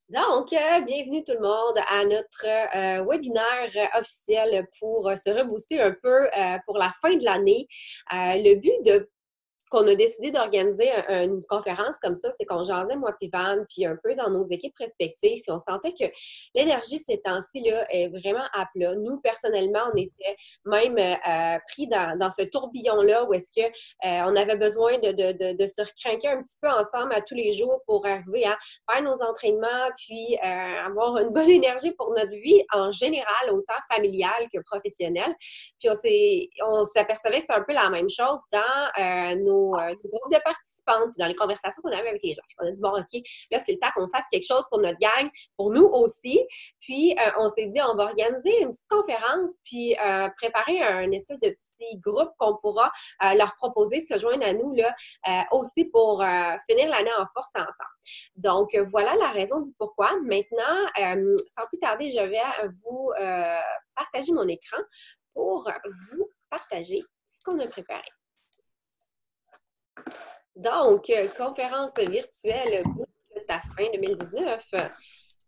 Bienvenue tout le monde à notre webinaire officiel pour se rebooster un peu pour la fin de l'année. Le but de qu'on a décidé d'organiser une conférence comme ça, c'est qu'on jasait, moi puis Van, puis un peu dans nos équipes respectives, puis on sentait que l'énergie ces temps-ci là, est vraiment à plat. Nous, personnellement, on était même pris dans ce tourbillon-là où est-ce que on avait besoin de se recrinquer un petit peu ensemble à tous les jours pour arriver à faire nos entraînements, puis avoir une bonne énergie pour notre vie en général, autant familiale que professionnelle. Puis on s'apercevait que c'était un peu la même chose dans nos groupes de participantes, puis dans les conversations qu'on avait avec les gens. Puis on a dit, bon, OK, là, c'est le temps qu'on fasse quelque chose pour notre gang, pour nous aussi. Puis on s'est dit, on va organiser une petite conférence, puis préparer un espèce de petit groupe qu'on pourra leur proposer de se joindre à nous là, aussi pour finir l'année en force ensemble. Donc, voilà la raison du pourquoi. Maintenant, sans plus tarder, je vais vous partager mon écran pour vous partager ce qu'on a préparé. Donc, conférence virtuelle Boost ta fin 2019.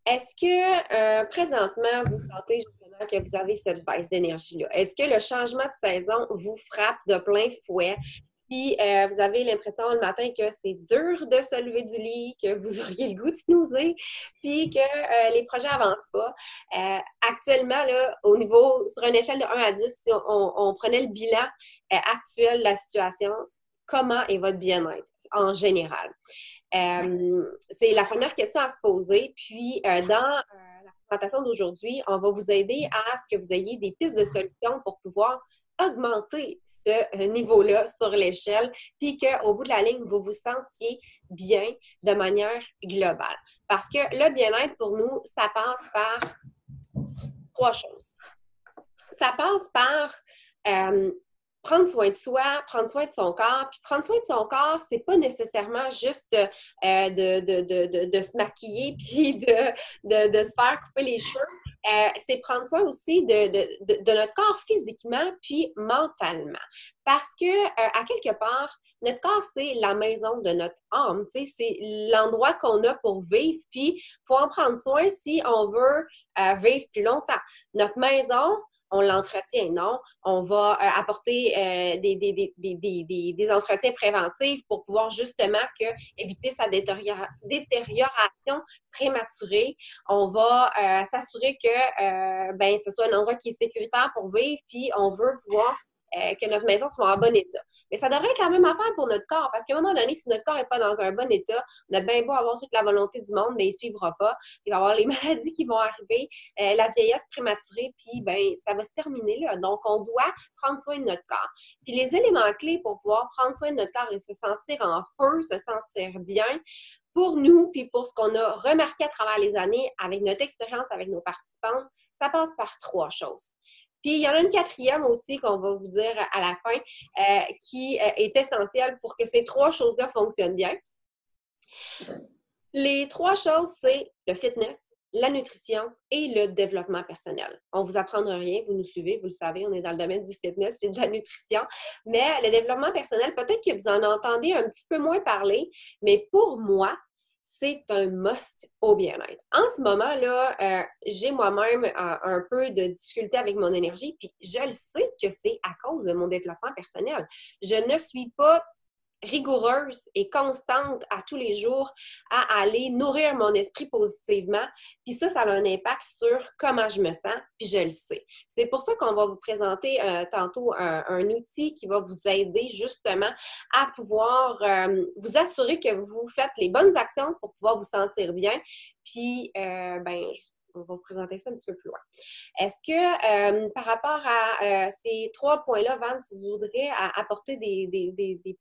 Est-ce que présentement, vous sentez justement que vous avez cette baisse d'énergie-là? Est-ce que le changement de saison vous frappe de plein fouet? Puis, vous avez l'impression le matin que c'est dur de se lever du lit, que vous auriez le goût de snoozer, puis que les projets n'avancent pas. Actuellement, là, au niveau, sur une échelle de 1 à 10, si on prenait le bilan actuel de la situation, comment est votre bien-être en général? C'est la première question à se poser. Puis, dans la présentation d'aujourd'hui, on va vous aider à ce que vous ayez des pistes de solutions pour pouvoir augmenter ce niveau-là sur l'échelle, puis qu'au bout de la ligne, vous vous sentiez bien de manière globale. Parce que le bien-être, pour nous, ça passe par trois choses. Ça passe par prendre soin de soi, prendre soin de son corps. Puis prendre soin de son corps, c'est pas nécessairement juste de se maquiller puis de se faire couper les cheveux. C'est prendre soin aussi de notre corps physiquement puis mentalement. Parce que, à quelque part, notre corps, c'est la maison de notre âme. Tu sais, c'est l'endroit qu'on a pour vivre. Puis, il faut en prendre soin si on veut vivre plus longtemps. Notre maison, on l'entretient, non? On va apporter des entretiens préventifs pour pouvoir justement éviter sa détérioration prématurée. On va s'assurer que ce soit un endroit qui est sécuritaire pour vivre, puis on veut pouvoir que notre maison soit en bon état. Mais ça devrait être la même affaire pour notre corps, parce qu'à un moment donné, si notre corps n'est pas dans un bon état, on a bien beau avoir toute la volonté du monde, mais il ne suivra pas. Il va y avoir les maladies qui vont arriver, la vieillesse prématurée, puis ça va se terminer là. Donc, on doit prendre soin de notre corps. Puis les éléments clés pour pouvoir prendre soin de notre corps et se sentir en feu, se sentir bien, pour nous, puis pour ce qu'on a remarqué à travers les années avec notre expérience avec nos participantes, ça passe par trois choses. Puis, il y en a une quatrième aussi qu'on va vous dire à la fin qui est essentielle pour que ces trois choses-là fonctionnent bien. Les trois choses, c'est le fitness, la nutrition et le développement personnel. On ne vous apprendra rien, vous nous suivez, vous le savez, on est dans le domaine du fitness et de la nutrition. Mais le développement personnel, peut-être que vous en entendez un petit peu moins parler, mais pour moi, c'est un must au bien-être. En ce moment-là, j'ai moi-même un peu de difficulté avec mon énergie, puis je le sais que c'est à cause de mon développement personnel. Je ne suis pas rigoureuse et constante à tous les jours à aller nourrir mon esprit positivement. Puis ça a un impact sur comment je me sens, puis je le sais. C'est pour ça qu'on va vous présenter tantôt un outil qui va vous aider justement à pouvoir vous assurer que vous faites les bonnes actions pour pouvoir vous sentir bien. Puis, on va vous présenter ça un petit peu plus loin. Est-ce que par rapport à ces trois points-là, Van, tu voudrais apporter des petits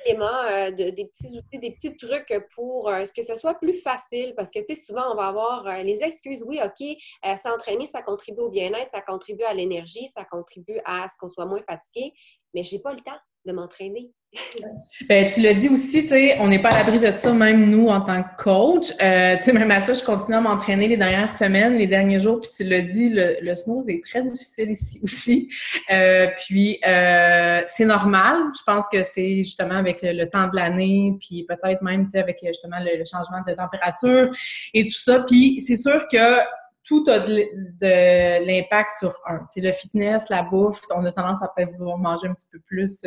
éléments, des petits outils, des petits trucs pour que ce soit plus facile? Parce que, tu sais, souvent, on va avoir les excuses. Oui, OK, s'entraîner, ça contribue au bien-être, ça contribue à l'énergie, ça contribue à ce qu'on soit moins fatigué, mais j'ai pas le temps de m'entraîner. Ben, tu l'as dit aussi, tu sais, on n'est pas à l'abri de ça, même nous, en tant que coach. Tu sais, même à ça, je continue à m'entraîner les dernières semaines, les derniers jours, puis tu l'as dit, le snooze est très difficile ici aussi. C'est normal. Je pense que c'est justement avec le temps de l'année, puis peut-être même, tu sais, avec justement le changement de température et tout ça. Puis c'est sûr que tout a de l'impact sur un. Tu sais, le fitness, la bouffe, on a tendance à peut-être vouloir manger un petit peu plus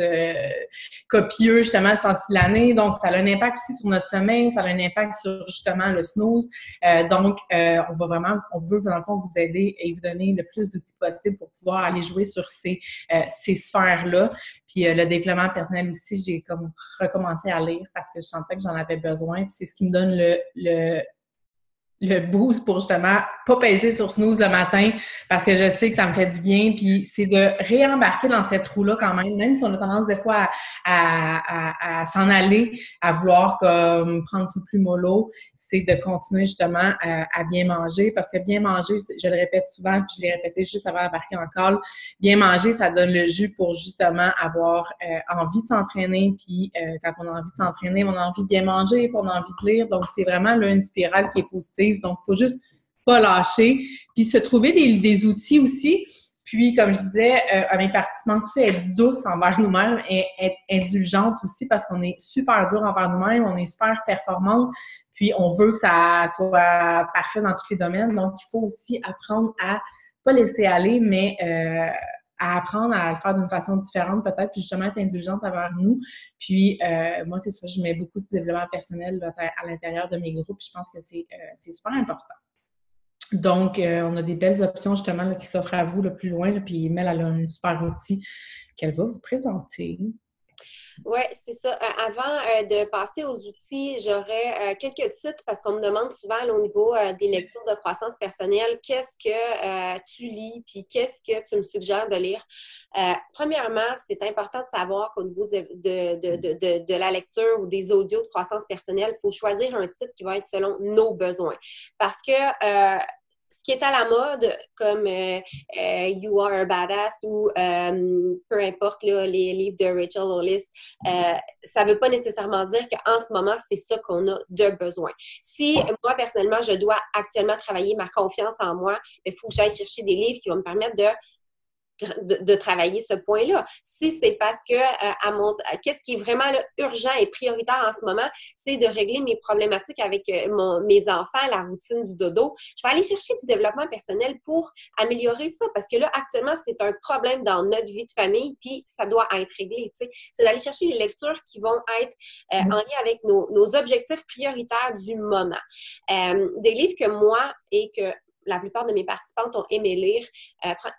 copieux, justement, ce temps-ci de l'année. Donc, ça a un impact aussi sur notre sommeil, ça a un impact sur, justement, le snooze. On veut, dans le fond, vous aider et vous donner le plus d'outils possible pour pouvoir aller jouer sur ces sphères-là. Puis le développement personnel aussi, j'ai comme recommencé à lire parce que je sentais que j'en avais besoin. Puis c'est ce qui me donne le boost pour justement pas peser sur snooze le matin parce que je sais que ça me fait du bien. Puis c'est de réembarquer dans cette roue-là quand même si on a tendance des fois à s'en aller, à vouloir comme prendre ça plus mollo, c'est de continuer justement à bien manger parce que bien manger, je le répète souvent puis je l'ai répété juste avant d'embarquer en call, bien manger, ça donne le jus pour justement avoir envie de s'entraîner puis quand on a envie de s'entraîner, on a envie de bien manger puis on a envie de lire. Donc c'est vraiment là, une spirale qui est positive. Donc, il faut juste pas lâcher. Puis, se trouver des outils aussi. Puis, comme je disais, à mes participants, aussi être douce envers nous-mêmes et être indulgente aussi parce qu'on est super dur envers nous-mêmes, on est super performante. Puis, on veut que ça soit parfait dans tous les domaines. Donc, il faut aussi apprendre à pas laisser aller, mais à apprendre à le faire d'une façon différente peut-être, puis justement être indulgente envers nous. Puis moi, c'est ça, je mets beaucoup de développement personnel là, à l'intérieur de mes groupes. Je pense que c'est super important. Donc, on a des belles options justement là, qui s'offrent à vous le plus loin. Là, puis Mel, elle a un super outil qu'elle va vous présenter. Oui, c'est ça. Avant de passer aux outils, j'aurais quelques titres parce qu'on me demande souvent là, au niveau des lectures de croissance personnelle, qu'est-ce que tu lis, puis qu'est-ce que tu me suggères de lire. Premièrement, c'est important de savoir qu'au niveau de la lecture ou des audios de croissance personnelle, il faut choisir un titre qui va être selon nos besoins. Parce que ce qui est à la mode, comme You Are a Badass ou peu importe là, les livres de Rachel Hollis, ça ne veut pas nécessairement dire qu'en ce moment, c'est ça qu'on a de besoin. Si moi, personnellement, je dois actuellement travailler ma confiance en moi, il faut que j'aille chercher des livres qui vont me permettre de travailler ce point-là. Si c'est parce que qu'est-ce qui est vraiment là, urgent et prioritaire en ce moment, c'est de régler mes problématiques avec mes enfants, la routine du dodo. Je vais aller chercher du développement personnel pour améliorer ça parce que là, actuellement, c'est un problème dans notre vie de famille puis ça doit être réglé. Tu sais. C'est d'aller chercher les lectures qui vont être en lien avec nos objectifs prioritaires du moment. Des livres que moi et que la plupart de mes participantes ont aimé lire.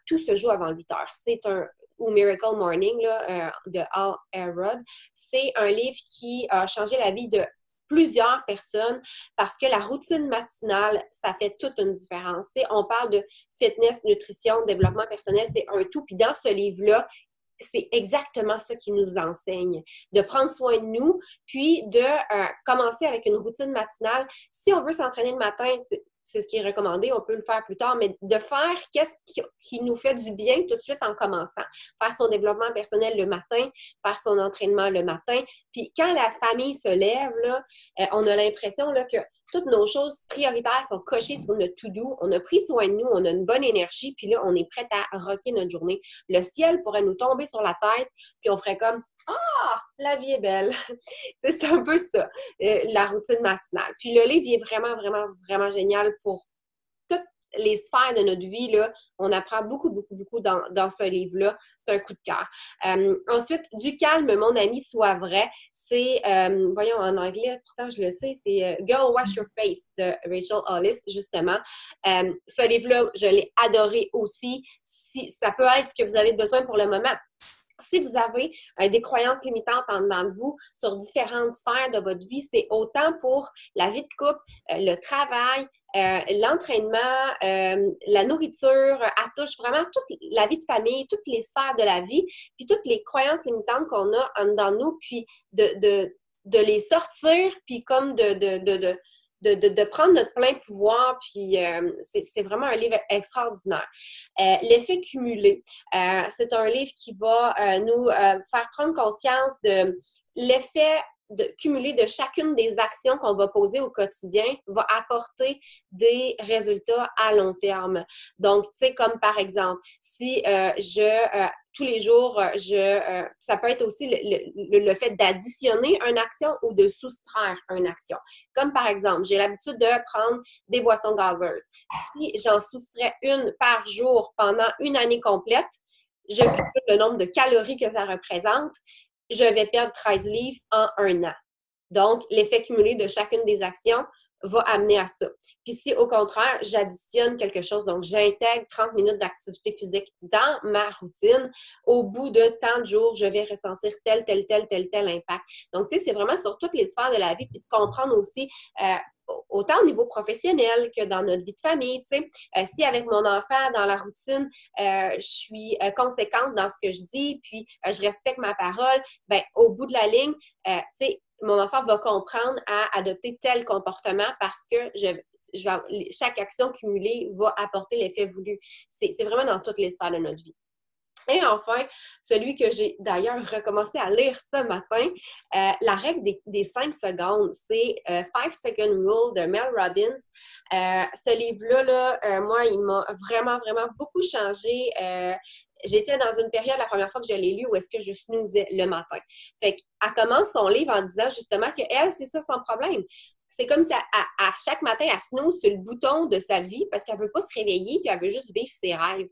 Tout se joue avant 8 heures. Ou Miracle Morning là, de Hal Elrod. C'est un livre qui a changé la vie de plusieurs personnes parce que la routine matinale, ça fait toute une différence. T'sais, on parle de fitness, nutrition, développement personnel, c'est un tout. Puis dans ce livre-là, c'est exactement ça qui nous enseigne, de prendre soin de nous, puis de commencer avec une routine matinale. Si on veut s'entraîner le matin, c'est ce qui est recommandé, on peut le faire plus tard, mais de faire qu'est-ce qui nous fait du bien tout de suite en commençant. Faire son développement personnel le matin, faire son entraînement le matin. Puis quand la famille se lève, là, on a l'impression là, que toutes nos choses prioritaires sont cochées sur notre to-do. On a pris soin de nous, on a une bonne énergie, puis là, on est prêt à rocker notre journée. Le ciel pourrait nous tomber sur la tête, puis on ferait comme « Ah, la vie est belle! » C'est un peu ça, la routine matinale. Puis le livre est vraiment, vraiment, vraiment génial pour toutes les sphères de notre vie. Là. On apprend beaucoup, beaucoup, beaucoup dans ce livre-là. C'est un coup de cœur. Ensuite, Du calme, mon ami, sois vrai. C'est, voyons en anglais, pourtant je le sais, c'est Girl Wash Your Face de Rachel Hollis, justement. Ce livre-là, je l'ai adoré aussi. Ça peut être ce que vous avez besoin pour le moment. Si vous avez des croyances limitantes en dedans de vous sur différentes sphères de votre vie, c'est autant pour la vie de couple, le travail, l'entraînement, la nourriture, elle touche vraiment toute la vie de famille, toutes les sphères de la vie, puis toutes les croyances limitantes qu'on a en dedans de nous, puis de les sortir, puis comme de de prendre notre plein pouvoir, puis c'est vraiment un livre extraordinaire. L'effet cumulé, c'est un livre qui va nous faire prendre conscience de l'effet cumulé de chacune des actions qu'on va poser au quotidien va apporter des résultats à long terme. Donc, tu sais, comme par exemple, si tous les jours, ça peut être aussi le fait d'additionner une action ou de soustraire une action. Comme par exemple, j'ai l'habitude de prendre des boissons gazeuses. Si j'en soustrais une par jour pendant une année complète, je calcule le nombre de calories que ça représente, je vais perdre 13 livres en un an. Donc, l'effet cumulé de chacune des actions va amener à ça. Puis si, au contraire, j'additionne quelque chose, donc j'intègre 30 minutes d'activité physique dans ma routine, au bout de tant de jours, je vais ressentir tel impact. Donc, tu sais, c'est vraiment sur toutes les sphères de la vie, puis de comprendre aussi autant au niveau professionnel que dans notre vie de famille, tu sais. Si avec mon enfant, dans la routine, je suis conséquente dans ce que je dis, puis je respecte ma parole, bien, au bout de la ligne, tu sais, mon enfant va comprendre à adopter tel comportement parce que chaque action cumulée va apporter l'effet voulu. C'est vraiment dans toutes les sphères de notre vie. Et enfin, celui que j'ai d'ailleurs recommencé à lire ce matin, la règle des 5 secondes, c'est 5 Second Rule de Mel Robbins. Ce livre-là, moi, il m'a vraiment, vraiment beaucoup changé. J'étais dans une période, la première fois que je l'ai lu, où est-ce que je snoozais le matin. Fait qu'elle commence son livre en disant justement qu'elle, c'est ça son problème. C'est comme si à chaque matin, elle snooze sur le bouton de sa vie parce qu'elle ne veut pas se réveiller puis elle veut juste vivre ses rêves.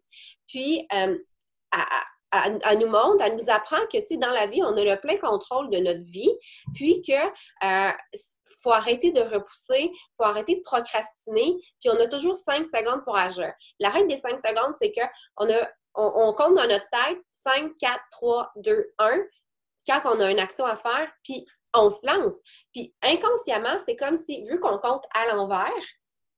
Puis, elle nous montre, elle nous apprend que, tu sais, dans la vie, on a le plein contrôle de notre vie, puis que faut arrêter de repousser, faut arrêter de procrastiner, puis on a toujours 5 secondes pour agir. La règle des 5 secondes, c'est qu'on compte dans notre tête 5, 4, 3, 2, 1, quand on a une action à faire, puis on se lance. Puis inconsciemment, c'est comme si, vu qu'on compte à l'envers,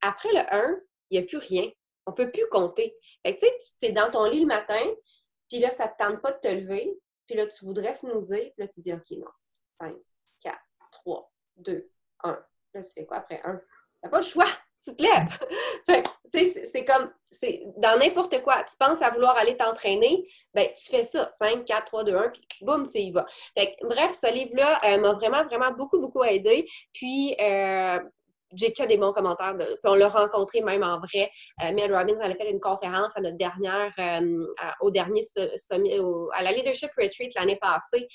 après le 1, il n'y a plus rien. On ne peut plus compter. Fait que tu sais, tu es dans ton lit le matin, puis là, ça ne te tente pas de te lever, puis là, tu voudrais snoozer, puis là, tu dis, OK, non. 5, 4, 3, 2, 1. Là, tu fais quoi après 1? Tu n'as pas le choix. Tu te lèves. Fait que, tu sais, c'est comme, dans n'importe quoi. Tu penses à vouloir aller t'entraîner, ben tu fais ça. 5, 4, 3, 2, 1, puis boum, tu y vas. Fait que, bref, ce livre-là m'a vraiment, vraiment beaucoup, beaucoup aidé. Puis, j'ai que des bons commentaires. Puis on l'a rencontré même en vrai. Mel Robbins, elle a fait une conférence à notre dernière, au dernier sommet, à la Leadership Retreat l'année passée.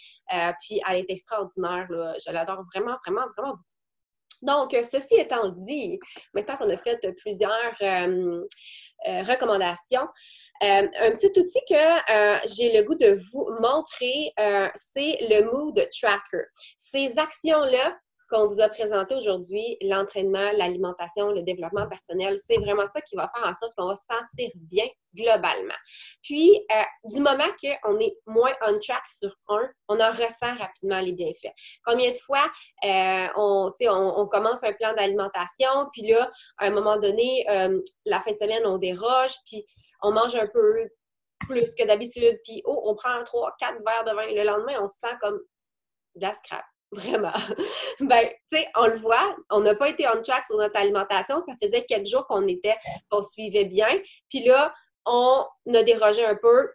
Puis elle est extraordinaire. Là. Je l'adore vraiment, vraiment, vraiment beaucoup. Donc, ceci étant dit, maintenant qu'on a fait plusieurs recommandations, un petit outil que j'ai le goût de vous montrer, c'est le Mood Tracker. Ces actions-là qu'on vous a présentées aujourd'hui, l'entraînement, l'alimentation, le développement personnel, c'est vraiment ça qui va faire en sorte qu'on va se sentir bien globalement. Puis, du moment qu'on est moins on track sur un, on en ressent rapidement les bienfaits. Combien de fois on commence un plan d'alimentation, puis là, à un moment donné, la fin de semaine, on déroge, puis on mange un peu plus que d'habitude, puis on prend 3, 4 verres de vin. Le lendemain, on se sent comme de la scrap. Vraiment. Ben, tu sais, on le voit, on n'a pas été on track sur notre alimentation. Ça faisait quelques jours qu'on suivait bien. Puis là, on a dérogé un peu.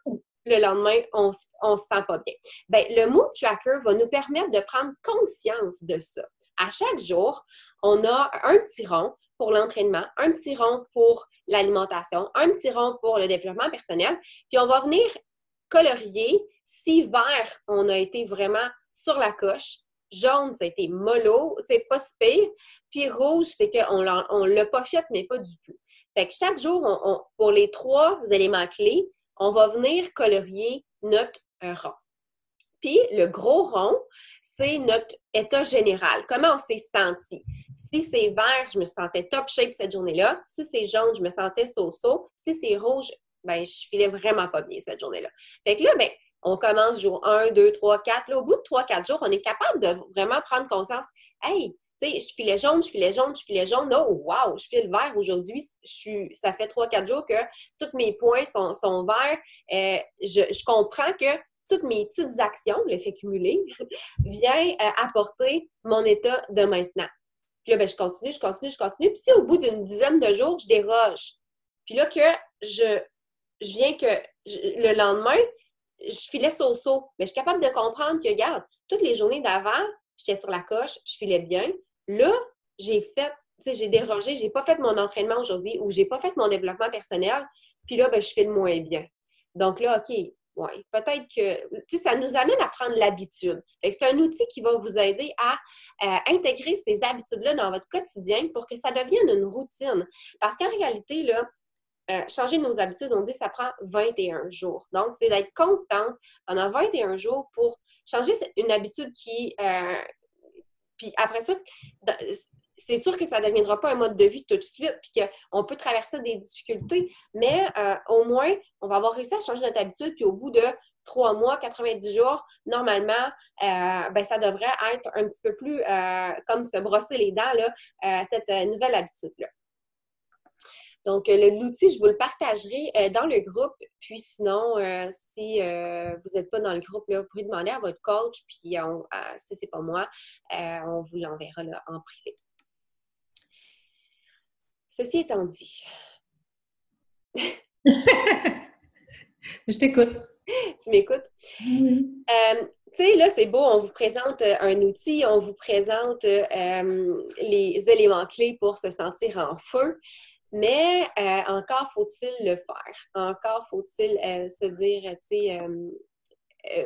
Le lendemain, on se sent pas bien. Ben, le Mood Tracker va nous permettre de prendre conscience de ça. À chaque jour, on a un petit rond pour l'entraînement, un petit rond pour l'alimentation, un petit rond pour le développement personnel. Puis on va venir colorier si vert, on a été vraiment sur la coche. Jaune, ça a été mollo, c'est pas si pire. Puis rouge, c'est qu'on l'a pas fait, mais pas du tout. Fait que chaque jour, pour les 3 éléments clés, on va venir colorier notre rond. Puis le gros rond, c'est notre état général. Comment on s'est senti? Si c'est vert, je me sentais top shape cette journée-là. Si c'est jaune, je me sentais so-so. Si c'est rouge, ben je filais vraiment pas bien cette journée-là. Fait que là, ben on commence jour 1, 2, 3, 4. Là, au bout de 3, 4 jours, on est capable de vraiment prendre conscience. Hey, tu sais, je filais jaune. Oh, wow, je file vert aujourd'hui. Ça fait 3, 4 jours que tous mes points sont verts. Je comprends que toutes mes petites actions, l'effet cumulé, vient apporter mon état de maintenant. Puis là, ben, je continue. Puis si au bout d'une dizaine de jours, je déroge, puis là que je viens que le lendemain, je filais so-so, mais je suis capable de comprendre que, regarde, toutes les journées d'avant, j'étais sur la coche, je filais bien. Là, j'ai dérogé, j'ai pas fait mon entraînement aujourd'hui ou j'ai pas fait mon développement personnel, puis là, ben, je file moins bien. Donc là, OK, ouais, peut-être que, ça nous amène à prendre l'habitude. Fait que c'est un outil qui va vous aider à intégrer ces habitudes-là dans votre quotidien pour que ça devienne une routine. Parce qu'en réalité, là, changer nos habitudes, on dit que ça prend 21 jours. Donc, c'est d'être constante pendant 21 jours pour changer une habitude puis après ça, c'est sûr que ça ne deviendra pas un mode de vie tout de suite, puis qu'on peut traverser des difficultés, mais au moins, on va avoir réussi à changer notre habitude, puis au bout de 3 mois, 90 jours, normalement, ben, ça devrait être un petit peu plus comme se brosser les dents, là, cette nouvelle habitude-là. Donc, l'outil, je vous le partagerai dans le groupe. Puis sinon, si vous n'êtes pas dans le groupe, là, vous pouvez demander à votre coach. Puis si ce n'est pas moi, on vous l'enverra là, en privé. Ceci étant dit. Je t'écoute. Tu m'écoutes? Oui. Tu sais, là, c'est beau, on vous présente un outil, on vous présente les éléments clés pour se sentir en feu. Mais encore faut-il le faire. Encore faut-il se dire, tu sais,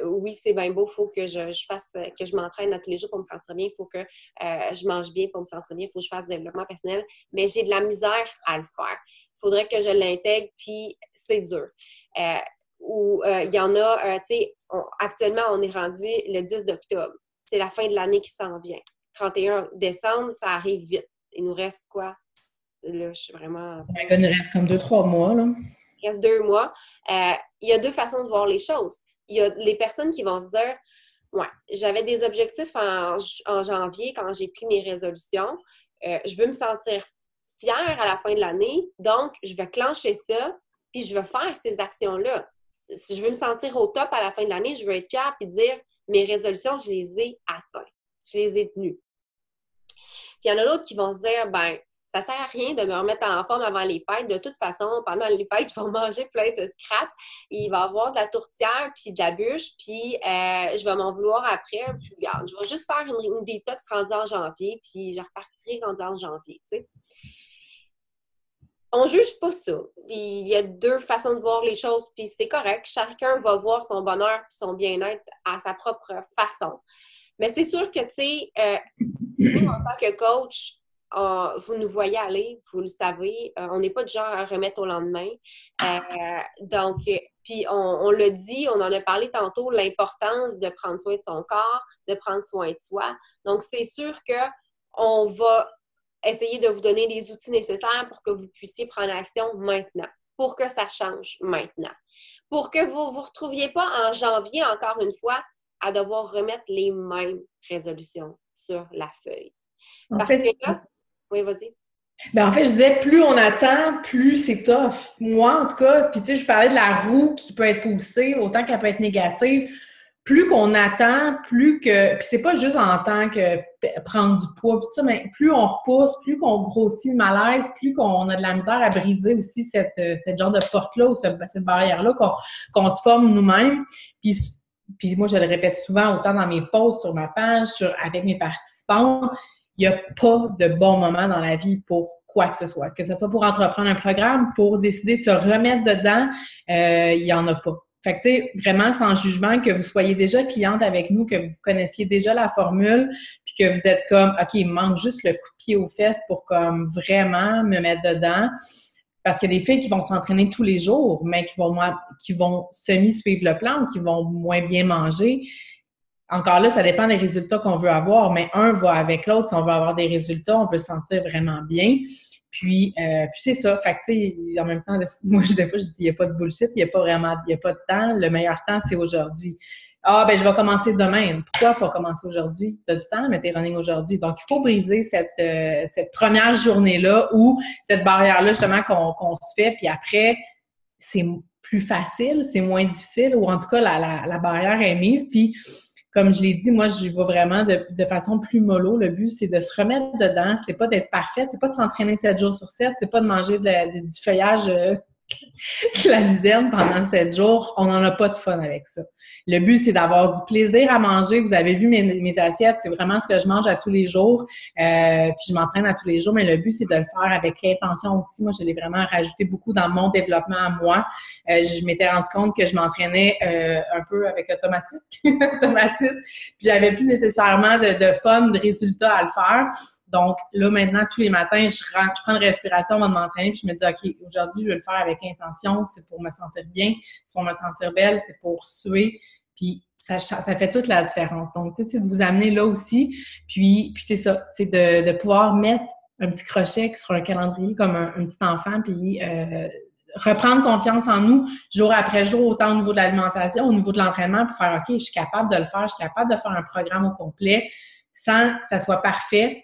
oui, c'est bien beau, il faut que je fasse, que je m'entraîne à tous les jours pour me sentir bien, il faut que je mange bien pour me sentir bien, il faut que je fasse du développement personnel, mais j'ai de la misère à le faire. Il faudrait que je l'intègre, puis c'est dur. Il y en a, tu sais, actuellement, on est rendu le 10 d'octobre. C'est la fin de l'année qui s'en vient. 31 décembre, ça arrive vite. Il nous reste quoi? Là, je suis vraiment... Il nous reste comme 2-3 mois, là. Il reste 2 mois. Il y a deux façons de voir les choses. Il y a les personnes qui vont se dire « Ouais, j'avais des objectifs en janvier quand j'ai pris mes résolutions. Je veux me sentir fière à la fin de l'année, donc je vais clencher ça, puis je vais faire ces actions-là. Si je veux me sentir au top à la fin de l'année, je veux être fière puis dire « Mes résolutions, je les ai atteintes. Je les ai tenues. » Puis il y en a d'autres qui vont se dire « Ben, ça ne sert à rien de me remettre en forme avant les fêtes. De toute façon, pendant les fêtes, je vais manger plein de scraps. Il va y avoir de la tourtière puis de la bûche, puis je vais m'en vouloir après. Puis, regarde, je vais juste faire une détox rendue en janvier, puis je repartirai rendue en janvier. » Tu sais. On ne juge pas ça. Il y a deux façons de voir les choses, puis c'est correct. Chacun va voir son bonheur et son bien-être à sa propre façon. Mais c'est sûr que, tu sais, nous, en tant que coach, vous nous voyez aller, vous le savez, on n'est pas du genre à remettre au lendemain. Donc, puis on l'a dit, on en a parlé tantôt, l'importance de prendre soin de son corps, de prendre soin de soi. Donc, c'est sûr qu'on va essayer de vous donner les outils nécessaires pour que vous puissiez prendre action maintenant, pour que ça change maintenant. Pour que vous ne vous retrouviez pas en janvier, encore une fois, à devoir remettre les mêmes résolutions sur la feuille. Parce que là, oui, vas-y. Ben en fait, je disais, plus on attend, plus c'est tough. Moi, en tout cas, puis tu sais, je parlais de la roue qui peut être positive, autant qu'elle peut être négative. Plus qu'on attend, plus que... Puis c'est pas juste en tant que prendre du poids, puis tout ça, mais plus on repousse, plus qu'on grossit le malaise, plus qu'on a de la misère à briser aussi cette genre de porte-là ou cette barrière-là qu'on se forme nous-mêmes. Puis moi, je le répète souvent, autant dans mes posts sur ma page, avec mes participants, il n'y a pas de bon moment dans la vie pour quoi que ce soit. Que ce soit pour entreprendre un programme, pour décider de se remettre dedans, il n'y en a pas. Fait que, tu sais, vraiment sans jugement, que vous soyez déjà cliente avec nous, que vous connaissiez déjà la formule, puis que vous êtes comme, OK, il me manque juste le coup de pied aux fesses pour comme vraiment me mettre dedans. Parce qu'il y a des filles qui vont s'entraîner tous les jours, mais qui vont semi-suivre le plan ou qui vont moins bien manger. Encore là, ça dépend des résultats qu'on veut avoir, mais un va avec l'autre. Si on veut avoir des résultats, on veut se sentir vraiment bien. Puis c'est ça. Fait que, tu sais, en même temps, moi, des fois, je dis, il n'y a pas de bullshit, il n'y a pas de temps. Le meilleur temps, c'est aujourd'hui. Ah, ben je vais commencer demain. Pourquoi pas commencer aujourd'hui? Tu as du temps, mais t'es running aujourd'hui. Donc, il faut briser cette première journée-là ou cette barrière-là, justement, qu'on se fait. Puis après, c'est plus facile, c'est moins difficile, ou en tout cas, la barrière est mise. Puis, comme je l'ai dit, moi, je vais vraiment de façon plus mollo. Le but, c'est de se remettre dedans. C'est pas d'être parfaite. C'est pas de s'entraîner 7 jours sur 7. C'est pas de manger du feuillage la luzerne pendant 7 jours. On n'en a pas de fun avec ça. Le but, c'est d'avoir du plaisir à manger. Vous avez vu mes assiettes. C'est vraiment ce que je mange à tous les jours. Puis je m'entraîne à tous les jours. Mais le but, c'est de le faire avec l'intention aussi. Moi, je l'ai vraiment rajouté beaucoup dans mon développement à moi. Je m'étais rendu compte que je m'entraînais un peu avec automatisme. Puis j'avais plus nécessairement de fun, de résultats à le faire. Donc, là, maintenant, tous les matins, je prends une respiration avant de m'entraîner, puis je me dis, OK, aujourd'hui, je vais le faire avec intention, c'est pour me sentir bien, c'est pour me sentir belle, c'est pour suer, puis ça fait toute la différence. Donc, tu sais, c'est de vous amener là aussi, puis c'est ça, c'est de pouvoir mettre un petit crochet sur un calendrier comme un petit enfant, puis reprendre confiance en nous jour après jour, autant au niveau de l'alimentation, au niveau de l'entraînement, pour faire, OK, je suis capable de le faire, je suis capable de faire un programme au complet sans que ça soit parfait.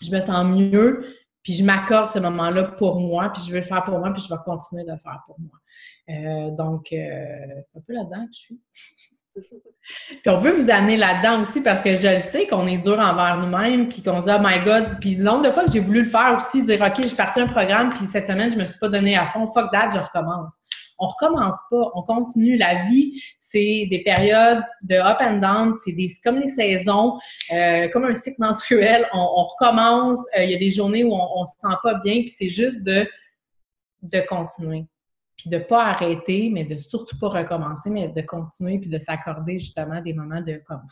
Je me sens mieux, puis je m'accorde ce moment-là pour moi, puis je veux le faire pour moi, puis je vais continuer de le faire pour moi. Donc, c'est un peu là-dedans que je suis. Puis on veut vous amener là-dedans aussi parce que je le sais qu'on est dur envers nous-mêmes, puis qu'on se dit « Oh my God! » Puis le nombre de fois que j'ai voulu le faire aussi, dire « OK, je parti un programme, puis cette semaine, je me suis pas donné à fond. Fuck that, je recommence. » On recommence pas, on continue. La vie, c'est des périodes de up and down, c'est comme les saisons, comme un cycle menstruel. On recommence, il y a des journées où on se sent pas bien, puis c'est juste de continuer. Puis de pas arrêter, mais de surtout pas recommencer, mais de continuer puis de s'accorder justement des moments de comme.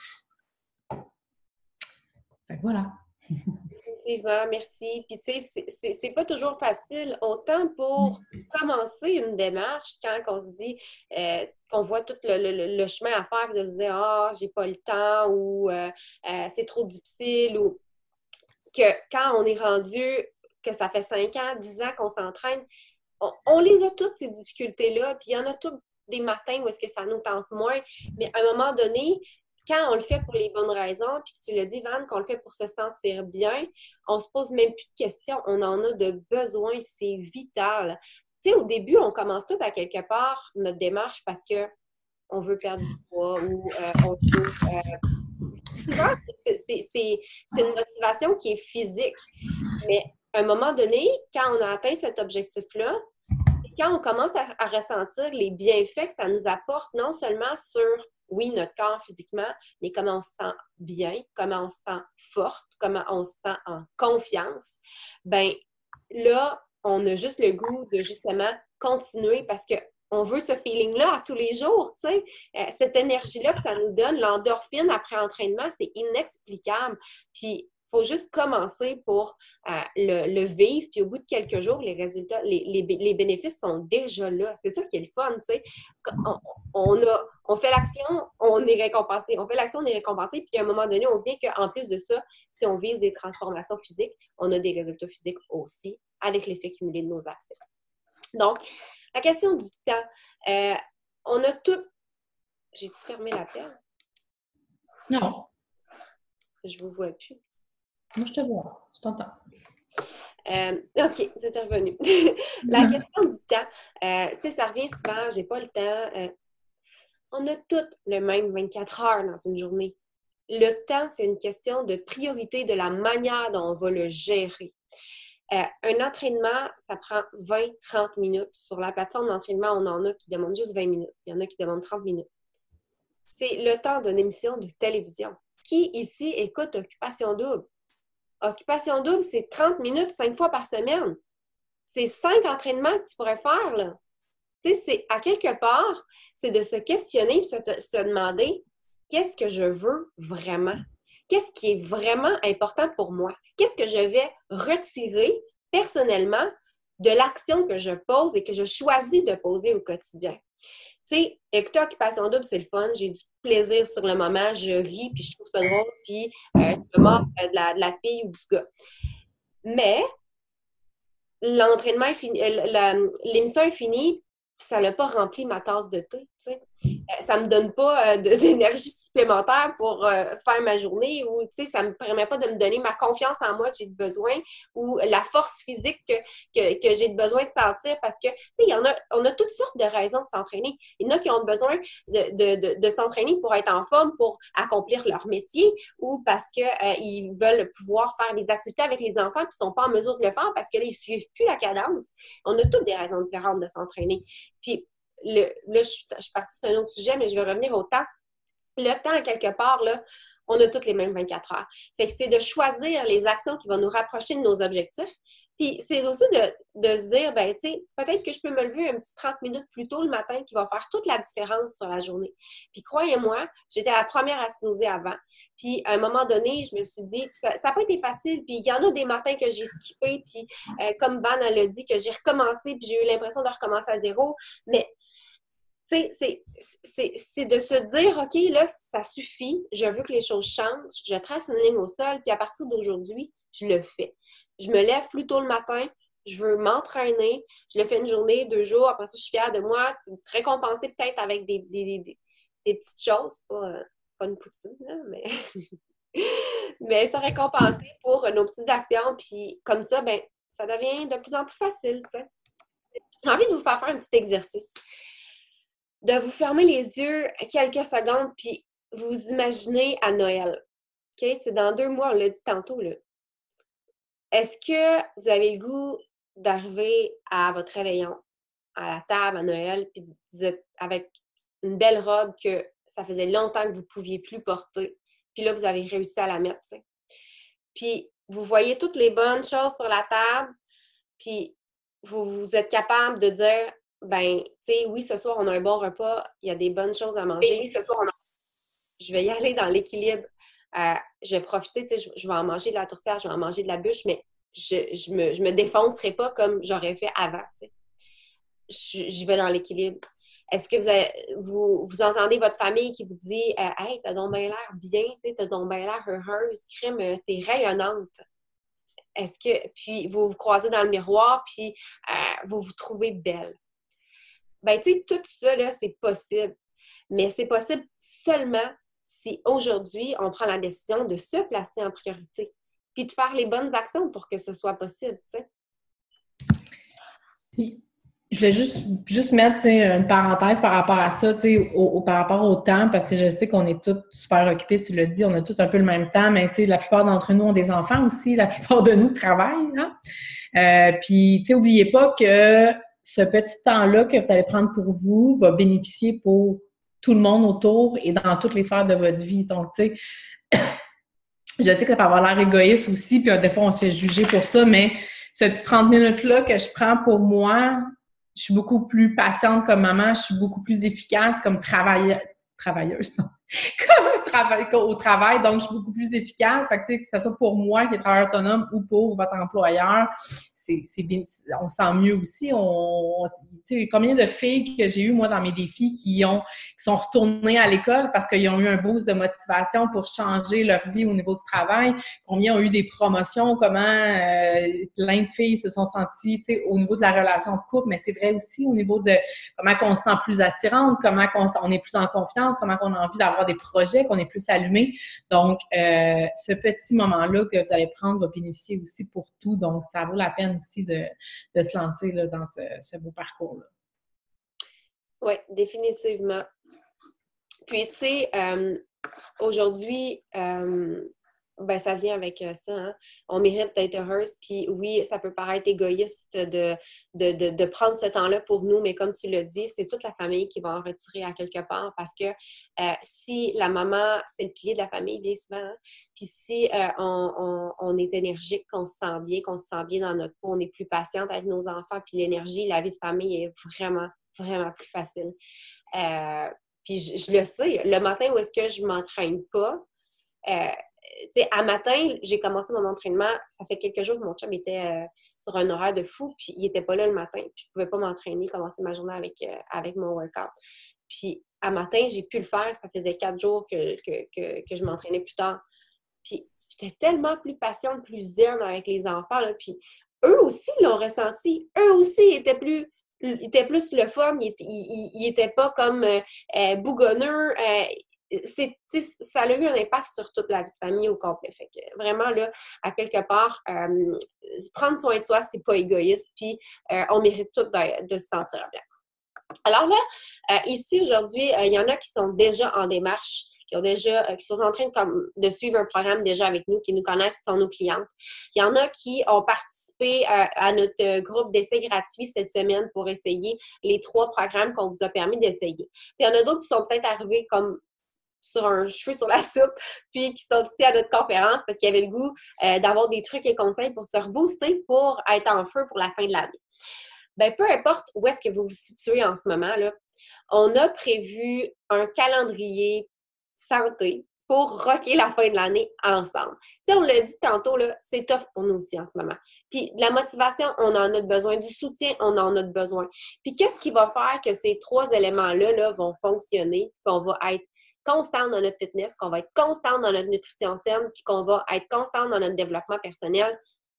Fait que voilà. Effectivement, merci. Puis tu sais, c'est pas toujours facile, autant pour commencer une démarche quand on se dit qu'on voit tout le chemin à faire, de se dire ah, j'ai pas le temps ou c'est trop difficile ou que quand on est rendu, que ça fait 5 ans, 10 ans qu'on s'entraîne, on les a toutes ces difficultés-là, puis il y en a toutes des matins où est-ce que ça nous tente moins, mais à un moment donné, quand on le fait pour les bonnes raisons, puis tu l'as dit, Van, qu'on le fait pour se sentir bien, on se pose même plus de questions, on en a de besoin, c'est vital. Tu sais, au début, on commence tout à quelque part notre démarche parce que on veut perdre du poids ou on veut... souvent, c'est une motivation qui est physique, mais à un moment donné, quand on a atteint cet objectif-là, quand on commence à ressentir les bienfaits que ça nous apporte, non seulement sur, oui, notre corps physiquement, mais comment on se sent bien, comment on se sent forte, comment on se sent en confiance, bien là, on a juste le goût de justement continuer parce qu'on veut ce feeling-là à tous les jours, tu sais. Cette énergie-là que ça nous donne, l'endorphine après entraînement, c'est inexplicable. Puis, il faut juste commencer pour le vivre, puis au bout de quelques jours, les résultats, les bénéfices sont déjà là. C'est ça qui est le fun, tu sais. On fait l'action, on est récompensé. On fait l'action, on est récompensé, puis à un moment donné, on vient qu'en plus de ça, si on vise des transformations physiques, on a des résultats physiques aussi avec l'effet cumulé de nos actions. Donc, la question du temps, on a tout... J'ai-tu fermé la pelle? Non. Je vous vois plus. Moi, je te vois. Je t'entends. OK, vous êtes revenu. La question du temps, ça revient souvent, j'ai pas le temps. On a toutes le même 24 heures dans une journée. Le temps, c'est une question de priorité de la manière dont on va le gérer. Un entraînement, ça prend 20-30 minutes. Sur la plateforme d'entraînement, on en a qui demandent juste 20 minutes. Il y en a qui demandent 30 minutes. C'est le temps d'une émission de télévision. Qui ici écoute Occupation Double? Occupation Double, c'est 30 minutes 5 fois par semaine. C'est 5 entraînements que tu pourrais faire, là. Tu sais, c'est à quelque part, c'est de se questionner et se demander qu'est-ce que je veux vraiment? Qu'est-ce qui est vraiment important pour moi? Qu'est-ce que je vais retirer personnellement de l'action que je pose et que je choisis de poser au quotidien? Tu sais, écouter Occupation Double, c'est le fun. J'ai du plaisir sur le moment. Je ris, puis je trouve ça drôle, puis je me mords de la fille ou du gars. Mais l'entraînement est fini, l'émission est finie, ça n'a pas rempli ma tasse de thé, tu sais. Ça ne me donne pas d'énergie supplémentaire pour faire ma journée ou, tu sais, ça ne me permet pas de me donner ma confiance en moi que j'ai besoin ou la force physique que j'ai besoin de sentir parce que, tu sais, on a toutes sortes de raisons de s'entraîner. Il y en a qui ont besoin de s'entraîner pour être en forme, pour accomplir leur métier ou parce qu'ils veulent pouvoir faire des activités avec les enfants puis ils ne sont pas en mesure de le faire parce que là, ils ne suivent plus la cadence. On a toutes des raisons différentes de s'entraîner. Puis là, je suis partie sur un autre sujet, mais je vais revenir au temps. Le temps, quelque part, là, on a toutes les mêmes 24 heures. Fait que c'est de choisir les actions qui vont nous rapprocher de nos objectifs. Puis c'est aussi de se dire, ben tu sais, peut-être que je peux me lever un petit 30 minutes plus tôt le matin qui va faire toute la différence sur la journée. Puis croyez-moi, j'étais la première à snoozer avant. Puis à un moment donné, je me suis dit, ça n'a pas été facile. Puis il y en a des matins que j'ai skippé, puis comme Van elle l'a dit, que j'ai recommencé, puis j'ai eu l'impression de recommencer à zéro. Mais tu sais, c'est de se dire, OK, là, ça suffit, je veux que les choses changent, je trace une ligne au sol, puis à partir d'aujourd'hui, je le fais. Je me lève plus tôt le matin, je veux m'entraîner, je le fais une journée, 2 jours, après ça, je suis fière de moi, récompenser peut-être avec des petites choses, pas une poutine, là, mais, mais ça récompenser pour nos petites actions, puis comme ça, ben ça devient de plus en plus facile, tu sais. J'ai envie de vous faire un petit exercice. De vous fermer les yeux quelques secondes, puis vous imaginez à Noël. OK? C'est dans 2 mois, on l'a dit tantôt, là. Est-ce que vous avez le goût d'arriver à votre réveillon, à la table à Noël, puis vous êtes avec une belle robe que ça faisait longtemps que vous ne pouviez plus porter, puis là, vous avez réussi à la mettre, tu sais. Puis vous voyez toutes les bonnes choses sur la table, puis vous êtes capable de dire, ben, tu sais, oui, ce soir, on a un bon repas, il y a des bonnes choses à manger. Oui, ce soir, je vais y aller dans l'équilibre. Je vais profiter, tu sais, je vais en manger de la tourtière, je vais en manger de la bûche, mais je me défoncerai pas comme j'aurais fait avant, tu sais. J'y vais dans l'équilibre. Est-ce que vous entendez votre famille qui vous dit Hey, t'as donc bien l'air bien, tu sais, t'as donc bien l'air heureuse, crème, t'es rayonnante. Est-ce que, puis vous vous croisez dans le miroir, puis vous vous trouvez belle. Ben, tu sais, tout ça, là, c'est possible. Mais c'est possible seulement si aujourd'hui, on prend la décision de se placer en priorité, puis de faire les bonnes actions pour que ce soit possible, tu sais. Puis, je voulais juste mettre une parenthèse par rapport à ça, par rapport au temps, parce que je sais qu'on est tous super occupés, tu l'as dit, on a tous un peu le même temps, mais la plupart d'entre nous ont des enfants aussi, la plupart de nous travaillent. Hein? Puis, n'oubliez pas que ce petit temps-là que vous allez prendre pour vous va bénéficier pour tout le monde autour et dans toutes les sphères de votre vie. Donc, tu sais, je sais que ça peut avoir l'air égoïste aussi, puis des fois, on se fait juger pour ça, mais ce petit 30 minutes-là que je prends pour moi, je suis beaucoup plus patiente comme maman, je suis beaucoup plus efficace comme travailleuse, au travail, donc je suis beaucoup plus efficace. Fait que, tu sais, que ce soit pour moi qui est travailleur autonome ou pour votre employeur, c'est bien, on se sent mieux aussi. Tu sais, combien de filles que j'ai eues, moi, dans mes défis qui sont retournées à l'école parce qu'ils ont eu un boost de motivation pour changer leur vie au niveau du travail. Combien ont eu des promotions, comment plein de filles se sont senties, tu sais, au niveau de la relation de couple, mais c'est vrai aussi au niveau de comment on se sent plus attirante, comment on est plus en confiance, comment on a envie d'avoir des projets, qu'on est plus allumé. Donc, ce petit moment-là que vous allez prendre va bénéficier aussi pour tout. Donc, ça vaut la peine aussi de se lancer là, dans ce beau parcours-là. Oui, définitivement. Puis, tu sais, aujourd'hui, ben, ça vient avec ça, hein? On mérite d'être heureuse, puis oui, ça peut paraître égoïste de prendre ce temps-là pour nous, mais comme tu l'as dit, c'est toute la famille qui va en retirer à quelque part, parce que si la maman, c'est le pilier de la famille, bien souvent, hein? Puis si on est énergique, qu'on se sent bien dans notre peau, on est plus patiente avec nos enfants, puis l'énergie, la vie de famille est vraiment, vraiment plus facile. Puis je le sais, le matin où est-ce que je ne m'entraîne pas, tu sais, à matin, j'ai commencé mon entraînement, ça fait quelques jours que mon chum était sur un horaire de fou, puis il n'était pas là le matin, puis je ne pouvais pas m'entraîner, commencer ma journée avec mon workout. Puis à matin, j'ai pu le faire, ça faisait 4 jours que je m'entraînais plus tard. Puis j'étais tellement plus patiente, plus zen avec les enfants, là, puis eux aussi l'ont ressenti, eux aussi étaient plus il était plus le fun, il était pas comme bougonneux. Ça a eu un impact sur toute la vie de famille au complet. Fait que vraiment, là, à quelque part, prendre soin de soi, c'est pas égoïste, puis on mérite tous de se sentir bien. Alors là, ici, aujourd'hui, il y en a qui sont déjà en démarche, qui sont en train de suivre un programme déjà avec nous, qui nous connaissent, qui sont nos clientes. Il y en a qui ont participé à notre groupe d'essai gratuit cette semaine pour essayer les 3 programmes qu'on vous a permis d'essayer. Puis il y en a d'autres qui sont peut-être arrivés comme sur un cheveu sur la soupe, puis qui sont ici à notre conférence parce qu'ils avaient le goût d'avoir des trucs et conseils pour se rebooster pour être en feu pour la fin de l'année. Bien, peu importe où est-ce que vous vous situez en ce moment, là, on a prévu un calendrier santé pour rocker la fin de l'année ensemble. Tu sais, on l'a dit tantôt, là, c'est tough pour nous aussi en ce moment. Puis de la motivation, on en a besoin. Du soutien, on en a besoin. Puis qu'est-ce qui va faire que ces 3 éléments-là là, vont fonctionner, qu'on va être constant dans notre fitness, qu'on va être constant dans notre nutrition saine, puis qu'on va être constant dans notre développement personnel?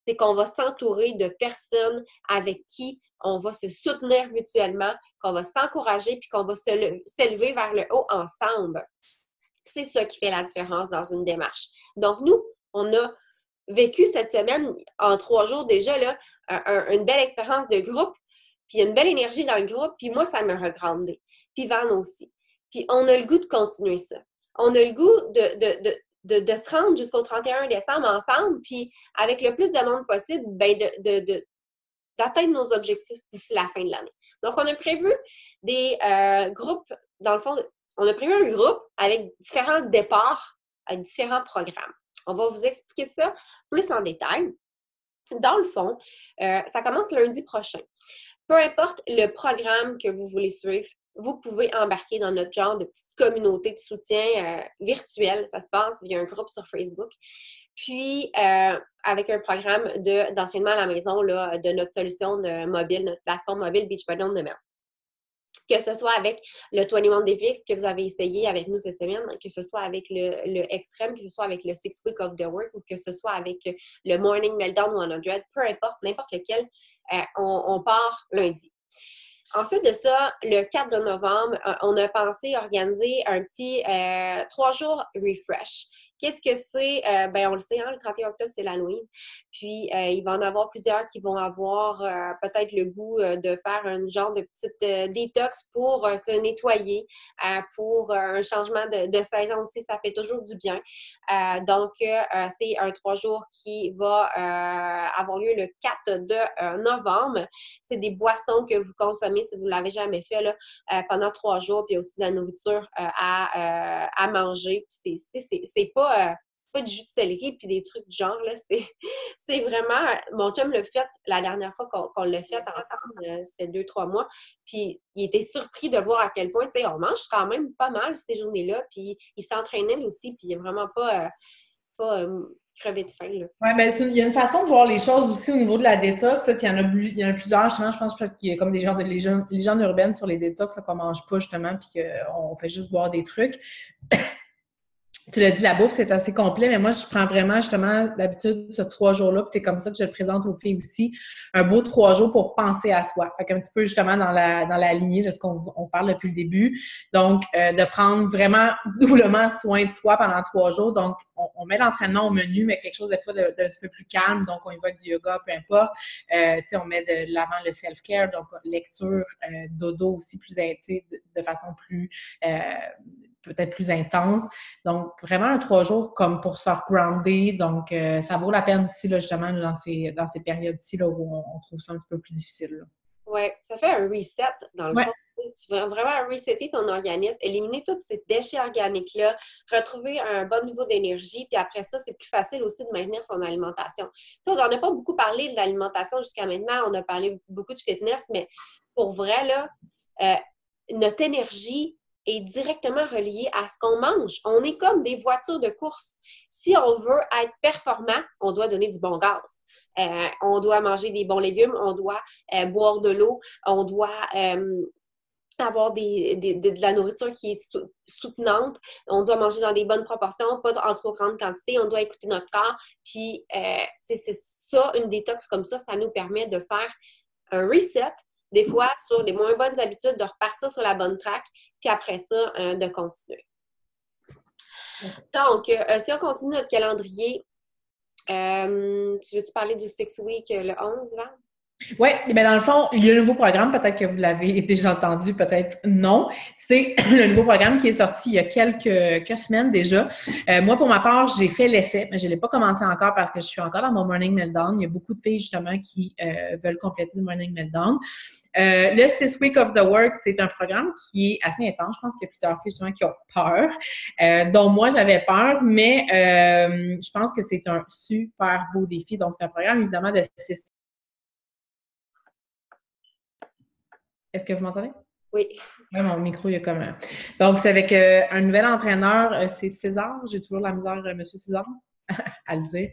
C'est qu'on va s'entourer de personnes avec qui on va se soutenir mutuellement, qu'on va s'encourager, puis qu'on va s'élever vers le haut ensemble. C'est ça qui fait la différence dans une démarche. Donc, nous, on a vécu cette semaine, en 3 jours déjà, là, une belle expérience de groupe, puis une belle énergie dans le groupe, puis moi, ça m'a regrandé. Puis Van aussi. Puis on a le goût de continuer ça. On a le goût de se rendre jusqu'au 31 décembre ensemble, puis avec le plus de monde possible, ben d'atteindre nos objectifs d'ici la fin de l'année. Donc, on a prévu des groupes, dans le fond, on a prévu un groupe avec différents départs, avec différents programmes. On va vous expliquer ça plus en détail. Dans le fond, ça commence lundi prochain. Peu importe le programme que vous voulez suivre, vous pouvez embarquer dans notre genre de petite communauté de soutien virtuel. Ça se passe via un groupe sur Facebook. Puis, avec un programme d'entraînement à la maison là, de notre solution mobile, notre plateforme mobile Beachbody On Demand. Que ce soit avec le 21 Day Fix que vous avez essayé avec nous cette semaine, que ce soit avec le Extreme, que ce soit avec le 6 Week of the Work ou que ce soit avec le Morning Meltdown 100, peu importe, n'importe lequel, on part lundi. Ensuite de ça, le 4 de novembre, on a pensé organiser un petit 3 jours refresh. Qu'est-ce que c'est? On le sait, hein, le 31 octobre, c'est l'Halloween. Puis, il va en avoir plusieurs qui vont avoir peut-être le goût de faire un genre de petite détox pour se nettoyer, pour un changement de saison aussi, ça fait toujours du bien. Donc, c'est un 3 jours qui va avoir lieu le 4 de novembre. C'est des boissons que vous consommez si vous ne l'avez jamais fait là, pendant 3 jours, puis aussi de la nourriture à manger. Puis c'est pas du jus de céleri puis des trucs du genre, là. C'est vraiment... Mon chum l'a fait la dernière fois qu'on l'a fait ensemble, ça fait 2-3 mois, puis il était surpris de voir à quel point, tu sais, on mange quand même pas mal ces journées-là, puis il s'entraînait lui aussi, puis il n'est vraiment pas crevé de faim, là. Oui, bien, il y a une façon de voir les choses aussi au niveau de la détox. Là, il y en a plusieurs, justement, je pense qu'il y a comme des genres de légendes urbaines sur les détox, qu'on ne mange pas, justement, puis qu'on fait juste boire des trucs. Tu l'as dit, la bouffe, c'est assez complet, mais moi, je prends vraiment, justement, d'habitude, ce 3 jours-là, puis c'est comme ça que je le présente aux filles aussi, un beau 3 jours pour penser à soi. Fait qu'un petit peu, justement, dans la lignée de ce qu'on parle depuis le début. Donc, de prendre vraiment doublement soin de soi pendant 3 jours. Donc, on met l'entraînement au menu, mais quelque chose, des fois, d'un petit peu plus calme. Donc, on évoque du yoga, peu importe. Tu sais, on met de l'avant le self-care, donc lecture, dodo aussi, de façon plus... peut-être plus intense. Donc, vraiment un 3 jours comme pour se regrounder. Donc, ça vaut la peine aussi, là, justement, dans ces périodes-ci là, où on trouve ça un petit peu plus difficile. Oui, ça fait un reset, dans le Ouais. fond. Tu vas vraiment resetter ton organisme, éliminer tous ces déchets organiques-là, retrouver un bon niveau d'énergie, puis après ça, c'est plus facile aussi de maintenir son alimentation. Tu sais, on n'en a pas beaucoup parlé de l'alimentation jusqu'à maintenant, on a parlé beaucoup de fitness, mais pour vrai, là, notre énergie est directement reliée à ce qu'on mange. On est comme des voitures de course. Si on veut être performant, on doit donner du bon gaz. On doit manger des bons légumes, on doit boire de l'eau, on doit avoir de la nourriture qui est soutenante, on doit manger dans des bonnes proportions, pas en trop grande quantité, on doit écouter notre corps. Puis, c'est ça, une détox comme ça nous permet de faire un reset, des fois, sur les moins bonnes habitudes, de repartir sur la bonne track, puis après ça, de continuer. Donc, si on continue notre calendrier, tu veux-tu parler du Six Week le 11, Val? Oui, bien dans le fond, il y a un nouveau programme, peut-être que vous l'avez déjà entendu, peut-être non. C'est le nouveau programme qui est sorti il y a quelques semaines déjà. Moi, pour ma part, j'ai fait l'essai, mais je ne l'ai pas commencé encore parce que je suis encore dans mon Morning Meltdown. Il y a beaucoup de filles, justement, qui veulent compléter le Morning Meltdown. Le 6 Week of the Work, c'est un programme qui est assez intense. Je pense qu'il y a plusieurs filles, justement, qui ont peur, dont moi, j'avais peur, mais je pense que c'est un super beau défi. Donc, c'est un programme, évidemment, de 6. Est-ce que vous m'entendez? Oui. Oui, mon micro, il y a comme un... Donc, c'est avec un nouvel entraîneur, c'est César. J'ai toujours la misère, Monsieur César, à le dire.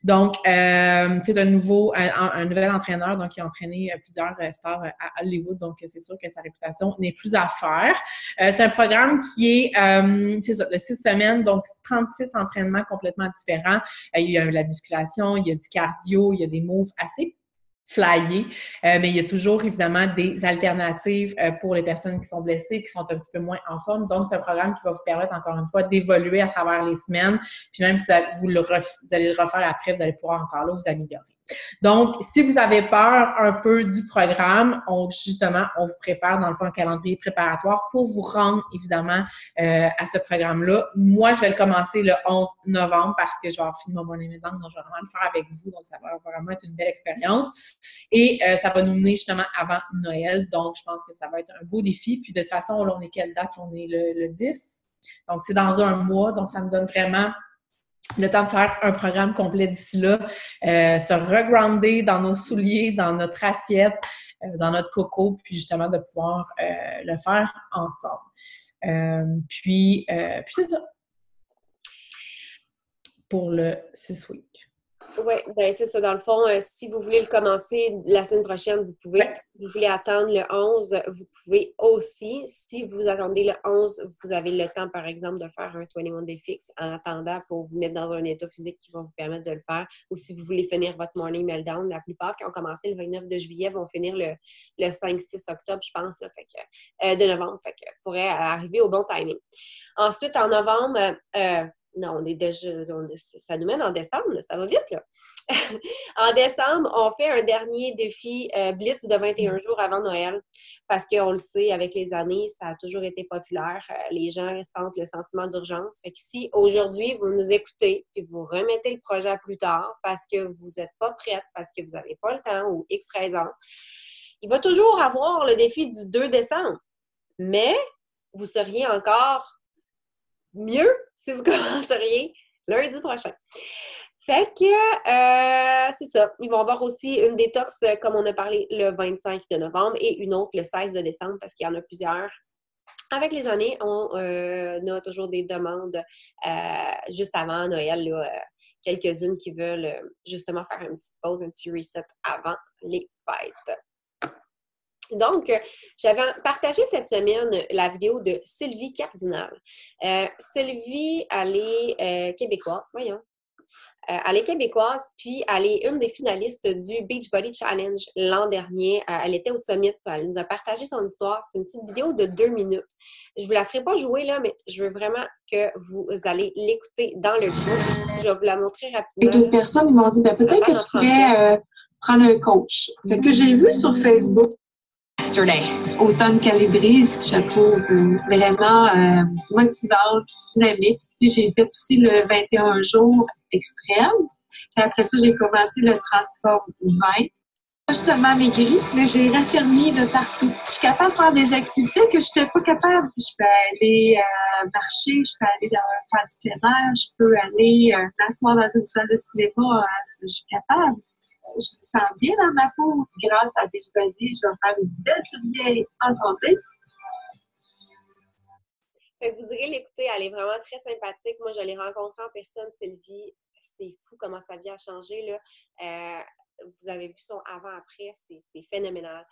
Donc, c'est un nouvel entraîneur, donc il a entraîné plusieurs stars à Hollywood, donc c'est sûr que sa réputation n'est plus à faire. C'est un programme qui est, c'est ça, de 6 semaines, donc 36 entraînements complètement différents. Il y a la musculation, il y a du cardio, il y a des moves assez flyés, mais il y a toujours évidemment des alternatives pour les personnes qui sont blessées, qui sont un petit peu moins en forme. Donc, c'est un programme qui va vous permettre, encore une fois, d'évoluer à travers les semaines. Puis même si vous allez le refaire après, vous allez pouvoir encore là vous améliorer. Donc, si vous avez peur un peu du programme, on vous prépare dans le fond un calendrier préparatoire pour vous rendre évidemment à ce programme-là. Moi, je vais le commencer le 11 novembre parce que je vais avoir fini mon Morning Meltdown, donc je vais vraiment le faire avec vous. Donc, ça va vraiment être une belle expérience. Et ça va nous mener justement avant Noël. Donc, je pense que ça va être un beau défi. Puis, de toute façon, là, on est quelle date? On est le 10. Donc, c'est dans un mois. Donc, ça nous donne vraiment le temps de faire un programme complet d'ici là, se regrounder dans nos souliers, dans notre assiette, dans notre coco, puis justement de pouvoir le faire ensemble. Puis c'est ça pour le 6 week. Oui, bien c'est ça. Dans le fond, si vous voulez le commencer la semaine prochaine, vous pouvez. Ouais. Si vous voulez attendre le 11, vous pouvez aussi. Si vous attendez le 11, vous avez le temps, par exemple, de faire un 21 Day Fix en attendant pour vous mettre dans un état physique qui va vous permettre de le faire. Ou si vous voulez finir votre Morning Meltdown, la plupart qui ont commencé le 29 de juillet vont finir le 5-6 octobre, je pense, là, de novembre. Fait que pourrait arriver au bon timing. Ensuite, en novembre, non, on est déjà, ça nous mène en décembre, là, ça va vite, là. En décembre, on fait un dernier défi Blitz de 21 jours avant Noël parce qu'on le sait, avec les années, ça a toujours été populaire. Les gens sentent le sentiment d'urgence. Fait que si aujourd'hui, vous nous écoutez et vous remettez le projet à plus tard parce que vous n'êtes pas prête, parce que vous n'avez pas le temps ou X raison, il va toujours avoir le défi du 2 décembre. Mais vous seriez encore mieux si vous commenceriez lundi prochain. Fait que c'est ça. Ils vont avoir aussi une détox, comme on a parlé, le 25 de novembre et une autre le 16 de décembre parce qu'il y en a plusieurs. Avec les années, on a toujours des demandes juste avant Noël, là, quelques-unes qui veulent justement faire une petite pause, un petit reset avant les fêtes. Donc, j'avais partagé cette semaine la vidéo de Sylvie Cardinal. Sylvie, elle est québécoise, voyons. Elle est québécoise, puis elle est une des finalistes du Beachbody Challenge l'an dernier. Elle était au Summit, elle nous a partagé son histoire. C'est une petite vidéo de 2 minutes. Je ne vous la ferai pas jouer là, mais je veux vraiment que vous allez l'écouter dans le groupe. Je vais vous la montrer rapidement. Et d'autres personnes, ils m'ont dit, peut-être que tu pourrais prendre un coach. Fait que j'ai vu sur Facebook Automne Calabrese, que je trouve vraiment motivante, dynamique. Puis j'ai fait aussi le 21 jours extrême. Puis après ça, j'ai commencé le Transform 20. Pas seulement maigri, mais j'ai raffermi de partout. Je suis capable de faire des activités que je n'étais pas capable. Je peux aller marcher, je peux aller faire du plein air, je peux aller m'asseoir dans une salle de cinéma. Je suis capable. Je me sens bien dans ma peau. Grâce à Beachbody, je vais faire une belle petite vieille en santé. Vous irez l'écouter, elle est vraiment très sympathique. Moi, je l'ai rencontrée en personne, Sylvie. C'est fou comment sa vie a changé, là. Vous avez vu son avant-après, c'est phénoménal.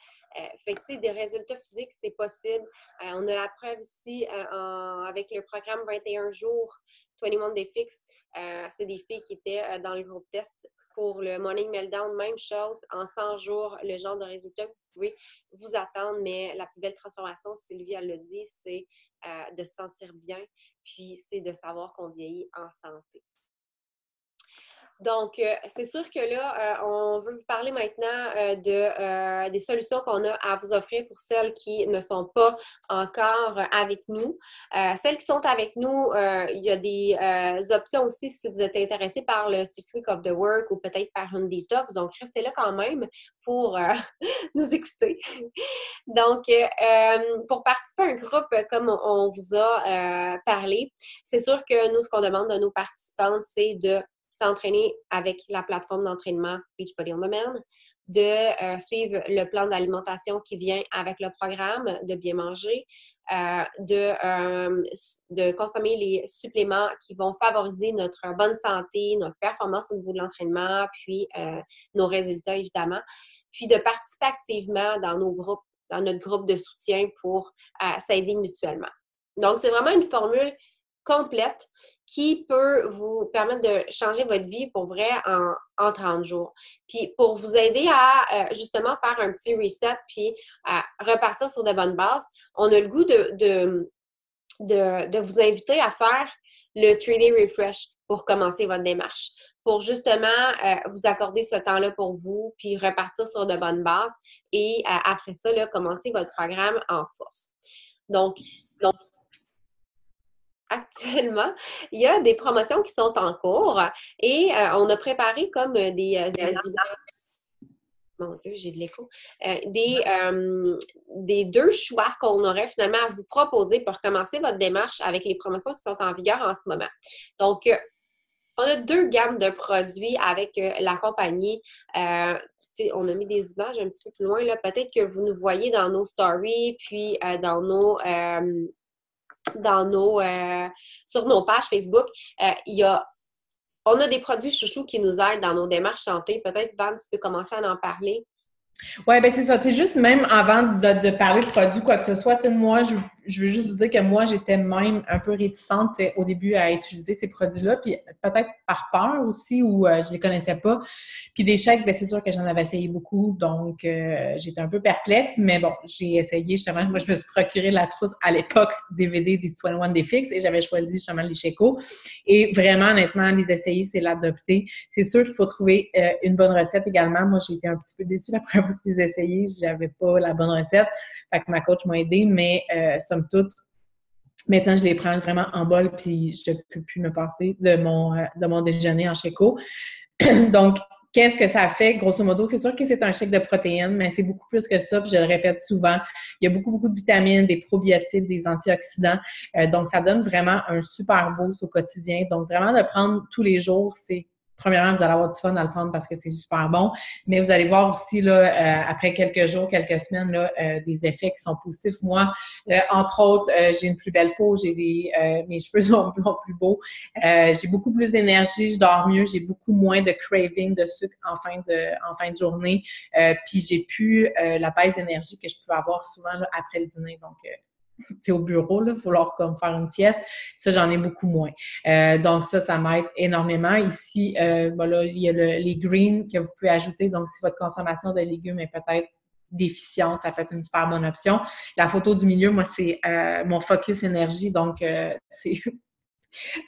Fait que, tu sais, des résultats physiques, c'est possible. On a la preuve ici avec le programme 21 jours, 21 Day Fix. C'est des filles qui étaient dans le groupe test pour le Morning Meltdown, même chose. En 100 jours, le genre de résultat que vous pouvez vous attendre, mais la plus belle transformation, Sylvie, elle l'a dit, c'est de se sentir bien, puis c'est de savoir qu'on vieillit en santé. Donc, c'est sûr que là, on veut vous parler maintenant des solutions qu'on a à vous offrir pour celles qui ne sont pas encore avec nous. Celles qui sont avec nous, il y a des options aussi si vous êtes intéressé par le 6 Week of the Work ou peut-être par une détox. Donc, restez là quand même pour nous écouter. Donc, pour participer à un groupe comme on vous a parlé, c'est sûr que nous, ce qu'on demande de nos participantes, c'est de s'entraîner avec la plateforme d'entraînement Beachbody On Demand, de suivre le plan d'alimentation qui vient avec le programme, de bien manger, de consommer les suppléments qui vont favoriser notre bonne santé, notre performance au niveau de l'entraînement, puis nos résultats, évidemment, puis de participer activement dans nos groupes, dans notre groupe de soutien pour s'aider mutuellement. Donc, c'est vraiment une formule complète qui peut vous permettre de changer votre vie pour vrai en 30 jours. Puis pour vous aider à justement faire un petit reset puis à repartir sur de bonnes bases, on a le goût de vous inviter à faire le 3-day refresh pour commencer votre démarche, pour justement vous accorder ce temps-là pour vous, puis repartir sur de bonnes bases et après ça, là, commencer votre programme en force. Donc actuellement, il y a des promotions qui sont en cours et on a préparé comme des mon Dieu, j'ai de l'écho. Des deux choix qu'on aurait finalement à vous proposer pour commencer votre démarche avec les promotions qui sont en vigueur en ce moment. Donc, on a deux gammes de produits avec la compagnie. On a mis des images un petit peu plus loin. Là. Peut-être que vous nous voyez dans nos stories, puis sur nos pages Facebook. On a des produits chouchous qui nous aident dans nos démarches santé. Peut-être, Van, tu peux commencer à en parler. Oui, bien c'est ça. Tu sais, juste même avant de parler de produits, quoi que ce soit, tu sais, moi, je veux juste vous dire que moi, j'étais même un peu réticente au début à utiliser ces produits-là, puis peut-être par peur aussi, ou je les connaissais pas. Puis des shakes, bien c'est sûr que j'en avais essayé beaucoup, donc j'étais un peu perplexe, mais bon, j'ai essayé justement. Moi, je me suis procuré la trousse à l'époque DVD des 21 Day Fix et j'avais choisi justement les Sheko. Et vraiment, honnêtement, les essayer, c'est l'adopter. C'est sûr qu'il faut trouver une bonne recette également. Moi, j'ai été un petit peu déçue la première fois que je les essayais. J'avais pas la bonne recette. Fait que ma coach m'a aidée, mais somme toute, maintenant, je les prends vraiment en bol puis je ne peux plus me passer de mon déjeuner en Sheko. Donc, qu'est-ce que ça fait, grosso modo? C'est sûr que c'est un shake de protéines, mais c'est beaucoup plus que ça, puis je le répète souvent. Il y a beaucoup, beaucoup de vitamines, des probiotiques, des antioxydants. Donc, ça donne vraiment un super boost au quotidien. Donc, vraiment, de prendre tous les jours, c'est premièrement, vous allez avoir du fun à le prendre parce que c'est super bon, mais vous allez voir aussi, là, après quelques jours, quelques semaines, là, des effets qui sont positifs. Moi, entre autres, j'ai une plus belle peau, mes cheveux sont plus beaux, j'ai beaucoup plus d'énergie, je dors mieux, j'ai beaucoup moins de craving de sucre en fin de journée, puis j'ai plus la baisse d'énergie que je pouvais avoir souvent là, après le dîner. Donc, au bureau, il faut leur comme faire une sieste. Ça, j'en ai beaucoup moins. Donc, ça m'aide énormément. Ici, là, il y a les greens que vous pouvez ajouter. Donc, si votre consommation de légumes est peut-être déficiente, ça peut être une super bonne option. La photo du milieu, moi, c'est mon focus énergie. Donc, c'est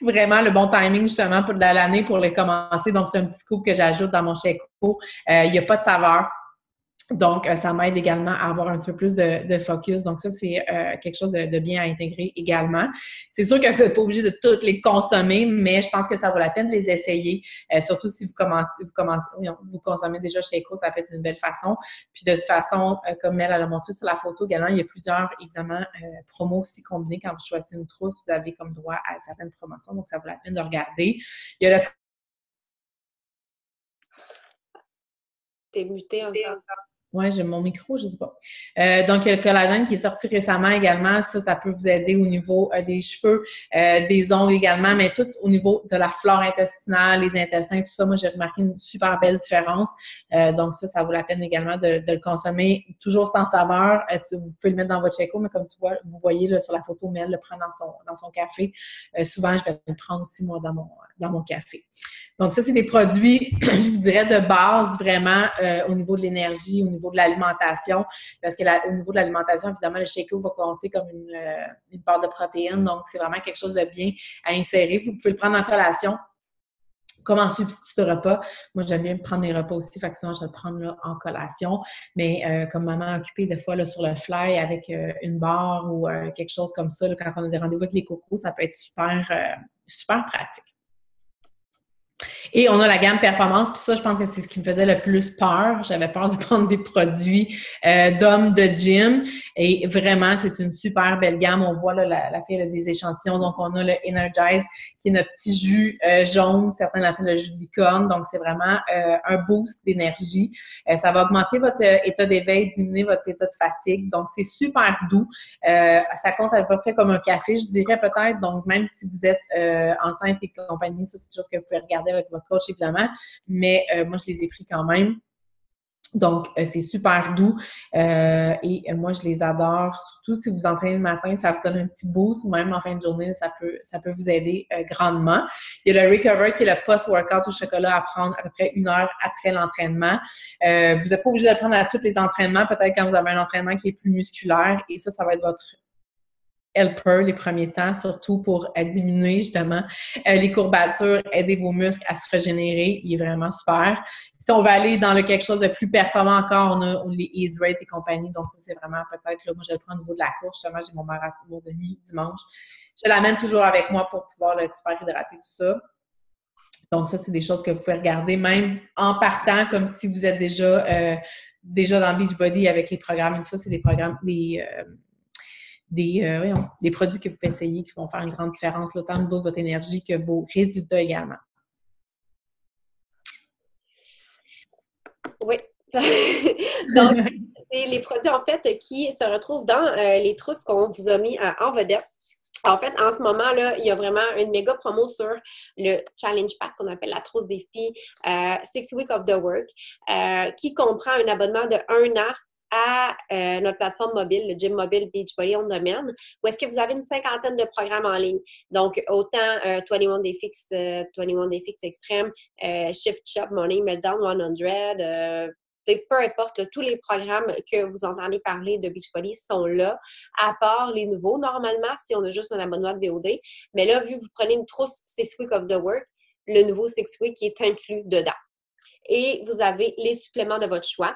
vraiment le bon timing, justement, pour l'année pour les commencer. Donc, c'est un petit scoop que j'ajoute dans mon Sheko. Il n'y a pas de saveur. Donc, ça m'aide également à avoir un petit peu plus de focus. Donc, ça, c'est quelque chose de bien à intégrer également. C'est sûr que vous n'êtes pas obligé de toutes les consommer, mais je pense que ça vaut la peine de les essayer. Surtout si vous consommez déjà chez Eco, ça peut être une belle façon. Puis, de toute façon, comme elle a montré sur la photo également, il y a plusieurs, évidemment, promos aussi combinés. Quand vous choisissez une trousse, vous avez comme droit à certaines promotions. Donc, ça vaut la peine de regarder. Il y a le... T'es muté encore. Ouais, j'ai mon micro, je sais pas. Donc, il y a le collagène qui est sorti récemment également. Ça peut vous aider au niveau des cheveux, des ongles également, mais tout au niveau de la flore intestinale, les intestins, tout ça. Moi, j'ai remarqué une super belle différence. Donc, ça vaut la peine également de le consommer. Toujours sans saveur. Vous pouvez le mettre dans votre Checo, mais comme vous voyez là, sur la photo, mais elle le prend dans son café. Souvent, je vais le prendre aussi, moi, dans mon café. Donc, ça, c'est des produits, je vous dirais, de base, vraiment, au niveau de l'énergie, au niveau de l'alimentation. Parce que au niveau de l'alimentation, évidemment, le Shakeout va compter comme une part de protéines. Donc, c'est vraiment quelque chose de bien à insérer. Vous pouvez le prendre en collation, comme en substitut de repas. Moi, j'aime bien prendre des repas aussi, fait que souvent, je vais le prendre là, en collation. Mais comme maman occupée, des fois, là, sur le fly, avec une barre ou quelque chose comme ça, là, quand on a des rendez-vous avec les cocos, ça peut être super pratique. Et on a la gamme performance, puis ça, je pense que c'est ce qui me faisait le plus peur. J'avais peur de prendre des produits d'hommes de gym. Et vraiment, c'est une super belle gamme. On voit là, la fille a des échantillons. Donc, on a le Energize, qui est notre petit jus jaune. Certains l'appellent le jus de licorne. Donc, c'est vraiment un boost d'énergie. Ça va augmenter votre état d'éveil, diminuer votre état de fatigue. Donc, c'est super doux. Ça compte à peu près comme un café, je dirais peut-être. Donc, même si vous êtes enceinte et compagnie, ça, c'est quelque chose que vous pouvez regarder avec votre coach, évidemment. Mais moi, je les ai pris quand même. Donc, c'est super doux et moi, je les adore. Surtout si vous entraînez le matin, ça vous donne un petit boost ou même en fin de journée, ça peut vous aider grandement. Il y a le Recover qui est le post-workout au chocolat à prendre à peu près 1 heure après l'entraînement. Vous n'êtes pas obligé de le prendre à tous les entraînements, peut-être quand vous avez un entraînement qui est plus musculaire et ça va être votre helper les premiers temps, surtout pour diminuer justement les courbatures, aider vos muscles à se régénérer. Il est vraiment super. Si on va aller dans quelque chose de plus performant encore, on a les Hydrate et compagnie. Donc, ça, c'est vraiment peut-être, là, moi, je le prends au niveau de la course. Justement, j'ai mon marathon de nuit dimanche. Je l'amène toujours avec moi pour pouvoir le super hydrater, tout ça. Donc, ça, c'est des choses que vous pouvez regarder, même en partant, comme si vous êtes déjà dans Beachbody avec les programmes et tout ça. C'est des programmes, des produits que vous pouvez essayer qui vont faire une grande différence, là, tant au niveau de votre énergie que vos résultats également. Oui. Donc, c'est les produits, en fait, qui se retrouvent dans les trousses qu'on vous a mis en vedette. En fait, en ce moment, là, il y a vraiment une méga promo sur le Challenge Pack qu'on appelle la trousse des filles 6 Weeks of the Work, qui comprend un abonnement de 1 an à notre plateforme mobile, le gym mobile Beachbody On Demand, où est-ce que vous avez une 50aine de programmes en ligne. Donc, autant 21 Day Fix, 21 Day Fix Extreme, Shift Shop, Morning Meltdown 100, peu importe, là, tous les programmes que vous entendez parler de Beachbody sont là, à part les nouveaux, normalement, si on a juste un abonnement de VOD. Mais là, vu que vous prenez une trousse 6 Weeks of the Work, le nouveau 6 Weeks est inclus dedans. Et vous avez les suppléments de votre choix.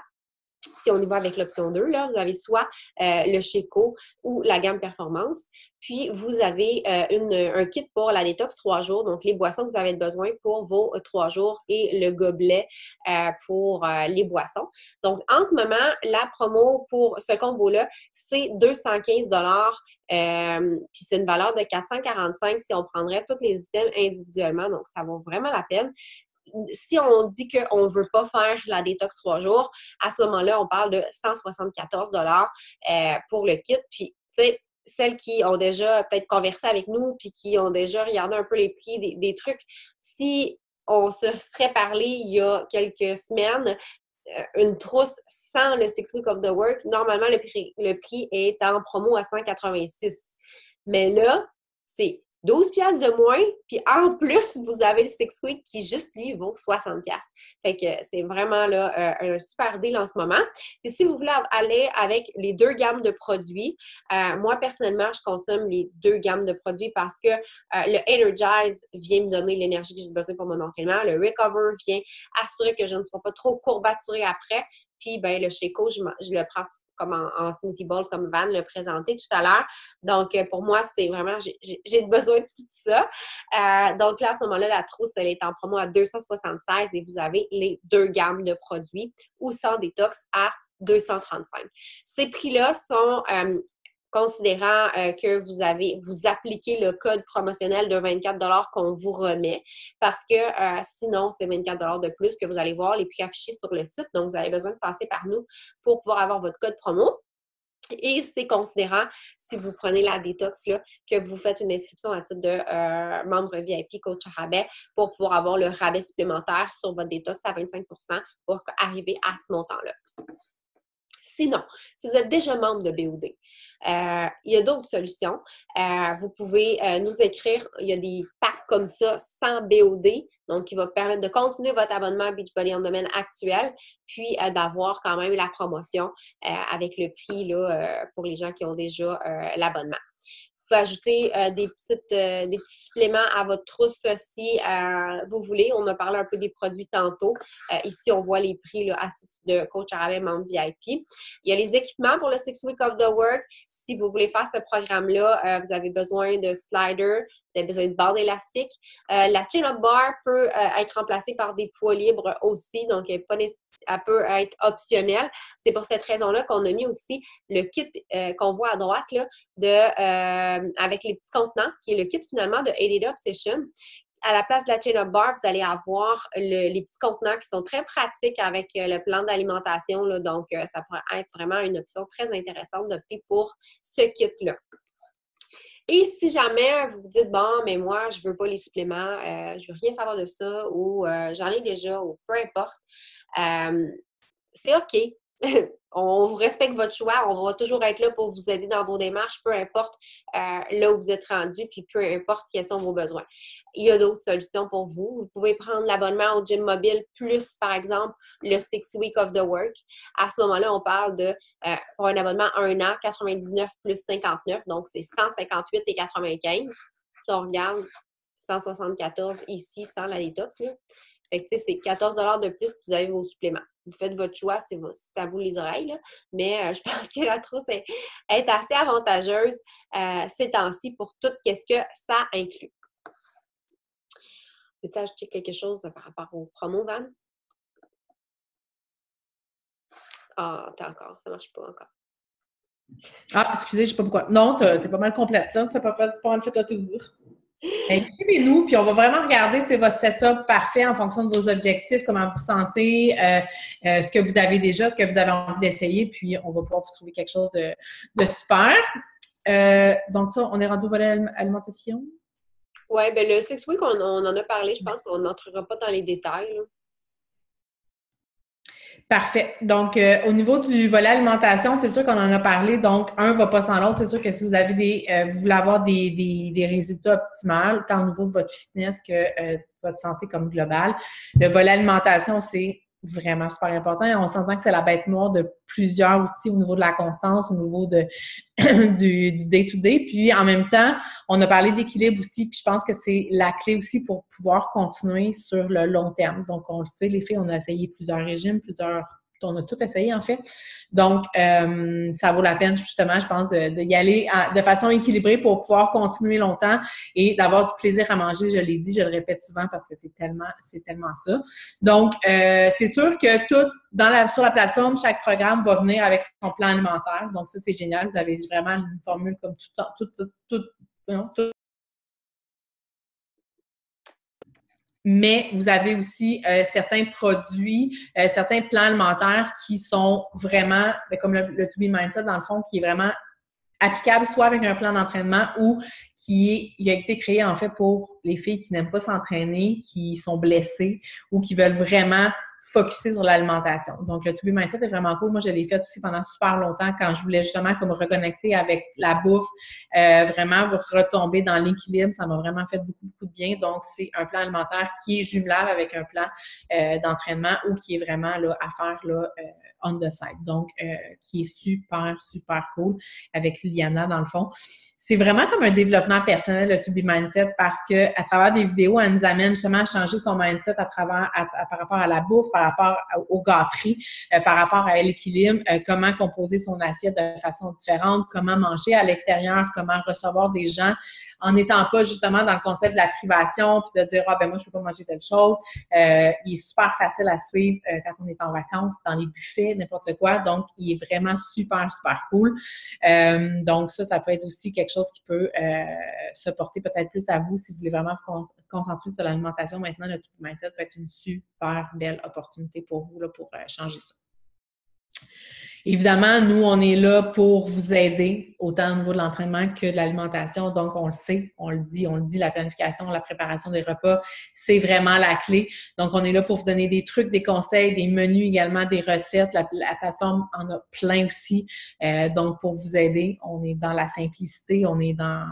Si on y va avec l'option 2, là, vous avez soit le Shakeout ou la gamme performance. Puis, vous avez un kit pour la détox 3 jours, donc les boissons que vous avez besoin pour vos 3 jours et le gobelet pour les boissons. Donc, en ce moment, la promo pour ce combo-là, c'est 215 puis c'est une valeur de 445 si on prendrait tous les items individuellement. Donc, ça vaut vraiment la peine. Si on dit qu'on ne veut pas faire la détox 3 jours, à ce moment-là, on parle de 174 pour le kit. Puis, tu sais, celles qui ont déjà peut-être conversé avec nous puis qui ont déjà regardé un peu les prix des trucs, si on se serait parlé il y a quelques semaines, une trousse sans le 6 Weeks of the Work, normalement, le prix est en promo à 186. Mais là, c'est 12 piastres de moins, puis en plus, vous avez le 6 Weeks qui, juste lui, vaut 60 piastres. Fait que c'est vraiment là un super deal en ce moment. Puis si vous voulez aller avec les 2 gammes de produits, moi, personnellement, je consomme les 2 gammes de produits parce que le Energize vient me donner l'énergie que j'ai besoin pour mon entraînement. Le Recover vient assurer que je ne sois pas trop courbaturée après. Puis, ben le Shakeout, je le prends comme en smoothie bowl, comme Van l'a présenté tout à l'heure. Donc, pour moi, c'est vraiment, j'ai besoin de tout ça. Donc là, à ce moment-là, la trousse, elle est en promo à 276 et vous avez les 2 gammes de produits ou sans détox à 235. Ces prix-là sont considérant que vous appliquez le code promotionnel de 24 $ qu'on vous remet, parce que sinon, c'est 24 $ de plus que vous allez voir les prix affichés sur le site. Donc, vous avez besoin de passer par nous pour pouvoir avoir votre code promo. Et c'est considérant, si vous prenez la détox, là, que vous faites une inscription à titre de membre VIP coach à rabais pour pouvoir avoir le rabais supplémentaire sur votre détox à 25 % pour arriver à ce montant-là. Sinon, si vous êtes déjà membre de BOD, il y a d'autres solutions. Vous pouvez nous écrire, il y a des packs comme ça sans BOD, donc qui va permettre de continuer votre abonnement à Beachbody On Demand actuel, puis d'avoir quand même la promotion avec le prix là, pour les gens qui ont déjà l'abonnement. Vous pouvez ajouter des petits suppléments à votre trousse si vous voulez. On a parlé un peu des produits tantôt. Ici, on voit les prix là, à titre de coach à rabais membre VIP. Il y a les équipements pour le 6 Week of the Work. Si vous voulez faire ce programme-là, vous avez besoin de sliders, vous avez besoin de barres élastiques. La chin-up bar peut être remplacée par des poids libres aussi, donc elle peut être optionnelle. C'est pour cette raison-là qu'on a mis aussi le kit qu'on voit à droite là, avec les petits contenants, qui est le kit finalement de 80 Obsession. À la place de la chin-up bar, vous allez avoir les petits contenants qui sont très pratiques avec le plan d'alimentation. Là, donc, ça pourrait être vraiment une option très intéressante d'opter pour ce kit-là. Et si jamais vous vous dites, bon, mais moi, je ne veux pas les suppléments, je ne veux rien savoir de ça, ou j'en ai déjà, ou peu importe, c'est OK. On vous respecte votre choix. On va toujours être là pour vous aider dans vos démarches, peu importe là où vous êtes rendu, puis peu importe quels sont vos besoins. Il y a d'autres solutions pour vous. Vous pouvez prendre l'abonnement au gym mobile plus, par exemple, le 6 Week of the Work. À ce moment-là, on parle de, pour un abonnement 1 an, 99 plus 59, donc c'est 158,95. Si on regarde 174 ici sans la détox, là. Fait que, c'est 14 $ de plus que vous avez vos suppléments. Vous faites votre choix, c'est à vous les oreilles, là. Mais je pense que la trousse est assez avantageuse ces temps-ci pour tout ce que ça inclut. Peux-tu ajouter quelque chose par rapport aux promos, Van? Ah, t'as encore, ça marche pas encore. Ah, excusez, je sais pas pourquoi. Non, t'es pas mal complète, là. T'as pas mal fait à tour. Écrivez-nous, puis on va vraiment regarder votre setup parfait en fonction de vos objectifs, comment vous sentez, ce que vous avez déjà, ce que vous avez envie d'essayer, puis on va pouvoir vous trouver quelque chose de super. Donc ça, on est rendu au volet alimentation? Oui, bien le 6 Week, on en a parlé, je pense qu'on n'entrera pas dans les détails, là. Parfait. Donc, au niveau du volet alimentation, c'est sûr qu'on en a parlé. Donc, un ne va pas sans l'autre. C'est sûr que si vous avez vous voulez avoir des résultats optimaux, tant au niveau de votre fitness que de votre santé comme globale, le volet alimentation, c'est vraiment super important. Et on s'entend que c'est la bête noire de plusieurs aussi au niveau de la constance, au niveau du day-to-day. Puis, en même temps, on a parlé d'équilibre aussi. Puis, je pense que c'est la clé aussi pour pouvoir continuer sur le long terme. Donc, on le sait, les filles, on a essayé plusieurs régimes, on a tout essayé, en fait. Donc, ça vaut la peine, justement, je pense, d'y aller de façon équilibrée pour pouvoir continuer longtemps et d'avoir du plaisir à manger. Je l'ai dit, je le répète souvent parce que c'est tellement ça. Donc, c'est sûr que sur la plateforme, chaque programme va venir avec son plan alimentaire. Donc, ça, c'est génial. Vous avez vraiment une formule comme tout. Mais vous avez aussi certains produits, certains plans alimentaires qui sont vraiment, comme le To Be Mindset, dans le fond, qui est vraiment applicable soit avec un plan d'entraînement ou il a été créé, en fait, pour les filles qui n'aiment pas s'entraîner, qui sont blessées ou qui veulent vraiment focusser sur l'alimentation. Donc, le To Be Mindset est vraiment cool. Moi, je l'ai fait aussi pendant super longtemps quand je voulais justement comme reconnecter avec la bouffe, vraiment retomber dans l'équilibre. Ça m'a vraiment fait beaucoup, beaucoup de bien. Donc, c'est un plan alimentaire qui est jumelable avec un plan d'entraînement ou qui est vraiment là, à faire là, on the side. Donc, qui est super, super cool avec Liliana, dans le fond. C'est vraiment comme un développement personnel, le To Be Mindset, parce que à travers des vidéos, elle nous amène justement à changer son mindset par rapport à la bouffe, par rapport aux gâteries, par rapport à l'équilibre, comment composer son assiette de façon différente, comment manger à l'extérieur, comment recevoir des gens en n'étant pas justement dans le concept de la privation, puis de dire « Ah, ben moi, je peux pas manger telle chose ». Il est super facile à suivre quand on est en vacances, dans les buffets, n'importe quoi. Donc, il est vraiment super, super cool. Donc, ça peut être aussi quelque chose qui peut se porter peut-être plus à vous si vous voulez vraiment vous concentrer sur l'alimentation. Maintenant, le mindset peut être une super belle opportunité pour vous là, pour changer ça. Évidemment, nous, on est là pour vous aider, autant au niveau de l'entraînement que de l'alimentation. Donc, on le sait, on le dit, la planification, la préparation des repas, c'est vraiment la clé. Donc, on est là pour vous donner des trucs, des conseils, des menus également, des recettes. La plateforme en a plein aussi. Donc, pour vous aider, on est dans la simplicité, on est dans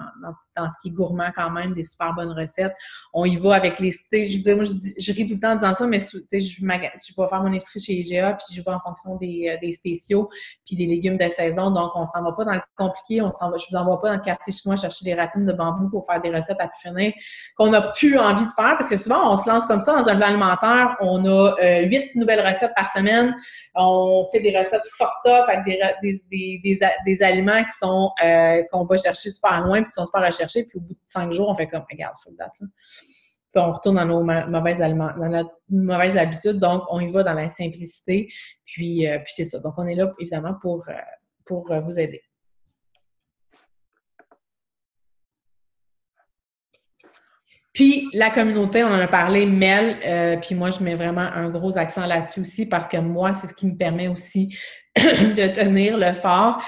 ce qui est gourmand quand même, des super bonnes recettes. On y va avec les... Je ris tout le temps en disant ça, mais je vais faire mon épicerie chez IGA, puis je vais en fonction des spéciaux puis des légumes de saison. Donc, on s'en va pas dans le compliqué. Je vous envoie pas dans le quartier chinois chercher des racines de bambou pour faire des recettes à plus finir qu'on n'a plus envie de faire parce que souvent, on se lance comme ça dans un plan alimentaire. On a 8 nouvelles recettes par semaine. On fait des recettes fucked up avec des aliments qui sont qu'on va chercher super loin puis qui sont super recherchés. Puis au bout de 5 jours, on fait comme, regarde, fuck that, là. Puis on retourne dans nos mauvaises habitudes. Donc, on y va dans la simplicité. Puis c'est ça. Donc, on est là, évidemment, pour vous aider. Puis, la communauté, on en a parlé, Mel, puis moi, je mets vraiment un gros accent là-dessus aussi parce que moi, c'est ce qui me permet aussi de tenir le fort.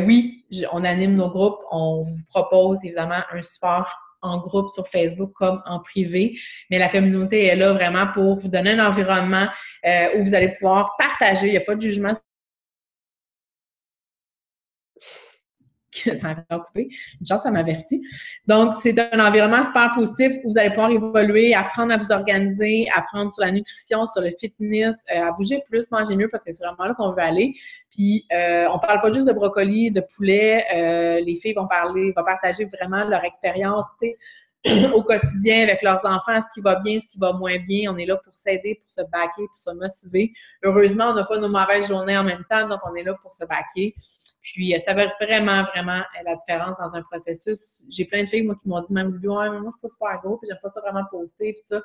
Oui, on anime nos groupes, on vous propose évidemment un support en groupe sur Facebook comme en privé, mais la communauté est là vraiment pour vous donner un environnement où vous allez pouvoir partager, il n'y a pas de jugement. Ça m'a coupé. Une chance, ça m'avertit. Donc, c'est un environnement super positif où vous allez pouvoir évoluer, apprendre à vous organiser, apprendre sur la nutrition, sur le fitness, à bouger plus, manger mieux, parce que c'est vraiment là qu'on veut aller. Puis, on parle pas juste de brocoli, de poulet. Les filles vont partager vraiment leur expérience, tu sais, au quotidien avec leurs enfants, ce qui va bien, ce qui va moins bien. On est là pour s'aider, pour se backer, pour se motiver. Heureusement, on n'a pas nos mauvaises journées en même temps, donc on est là pour se backer. Puis, ça va vraiment, vraiment la différence dans un processus. J'ai plein de filles, moi, qui m'ont dit, même, ouais, mais moi, je suis pas super gros, puis j'aime pas ça vraiment poster, puis ça.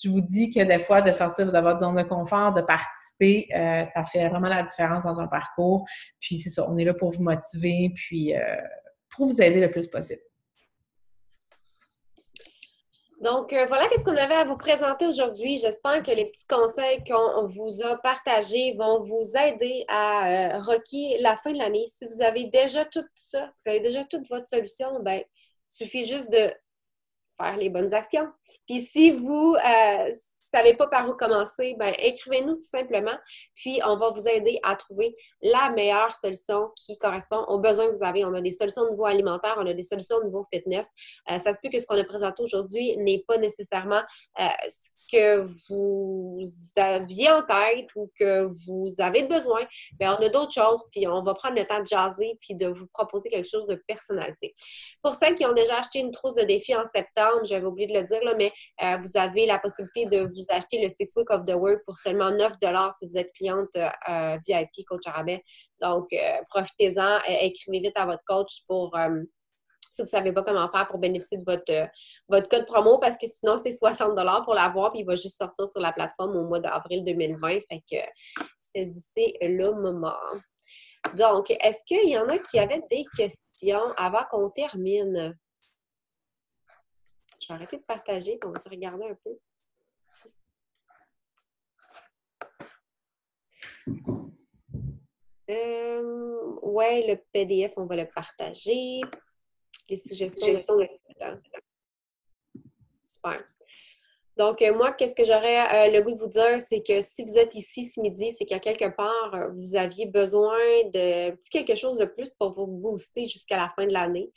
Je vous dis que des fois, de sortir de votre zone de confort, de participer, ça fait vraiment la différence dans un parcours. Puis, c'est ça, on est là pour vous motiver, puis pour vous aider le plus possible. Donc, voilà qu'est-ce qu'on avait à vous présenter aujourd'hui. J'espère que les petits conseils qu'on vous a partagés vont vous aider à rocker la fin de l'année. Si vous avez déjà tout ça, vous avez déjà toute votre solution, bien, il suffit juste de faire les bonnes actions. Puis si vous savez pas par où commencer, ben écrivez-nous tout simplement, puis on va vous aider à trouver la meilleure solution qui correspond aux besoins que vous avez. On a des solutions au niveau alimentaire, on a des solutions au niveau fitness. Ça se peut que ce qu'on a présenté aujourd'hui n'est pas nécessairement ce que vous aviez en tête ou que vous avez besoin, mais on a d'autres choses, puis on va prendre le temps de jaser puis de vous proposer quelque chose de personnalisé. Pour celles qui ont déjà acheté une trousse de défi en septembre, j'avais oublié de le dire, là, mais vous avez la possibilité de vous acheter le 6 Week of the Work pour seulement 9 $ si vous êtes cliente VIP Coach Arabais. Donc, profitez-en, écrivez vite à votre coach pour... si vous ne savez pas comment faire pour bénéficier de votre code promo, parce que sinon, c'est 60 $ pour l'avoir, puis il va juste sortir sur la plateforme au mois d'avril 2020. Fait que saisissez le moment. Donc, est-ce qu'il y en a qui avaient des questions avant qu'on termine? Je vais arrêter de partager, puis on va se regarder un peu. Ouais, le PDF, on va le partager. Les suggestions. Super. Donc, moi, qu'est-ce que j'aurais le goût de vous dire, c'est que si vous êtes ici ce midi, c'est qu'à quelque part, vous aviez besoin de quelque chose de plus pour vous booster jusqu'à la fin de l'année.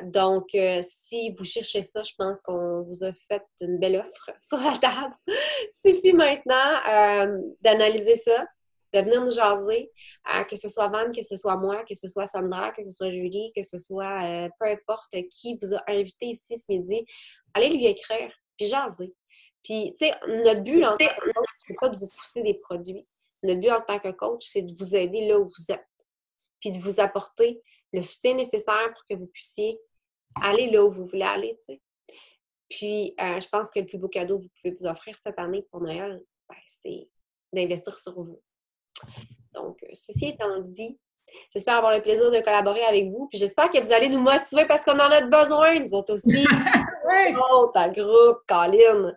Donc, si vous cherchez ça, je pense qu'on vous a fait une belle offre sur la table. Il suffit maintenant d'analyser ça, de venir nous jaser, que ce soit Van, que ce soit moi, que ce soit Sandra, que ce soit Julie, que ce soit peu importe qui vous a invité ici ce midi, allez lui écrire. Puis jaser. Puis, tu sais, notre but en tant que coach, c'est pas de vous pousser des produits. Notre but en tant que coach, c'est de vous aider là où vous êtes. Puis de vous apporter le soutien nécessaire pour que vous puissiez aller là où vous voulez aller, tu sais. Puis, je pense que le plus beau cadeau que vous pouvez vous offrir cette année pour Noël, c'est d'investir sur vous. Donc, ceci étant dit, j'espère avoir le plaisir de collaborer avec vous. Puis j'espère que vous allez nous motiver parce qu'on en a besoin, nous autres aussi. Ouais. Ta groupe, Colin.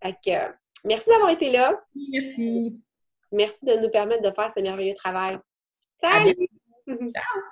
Fait que, merci d'avoir été là. Merci. Merci de nous permettre de faire ce merveilleux travail. À Salut! bientôt. Ciao!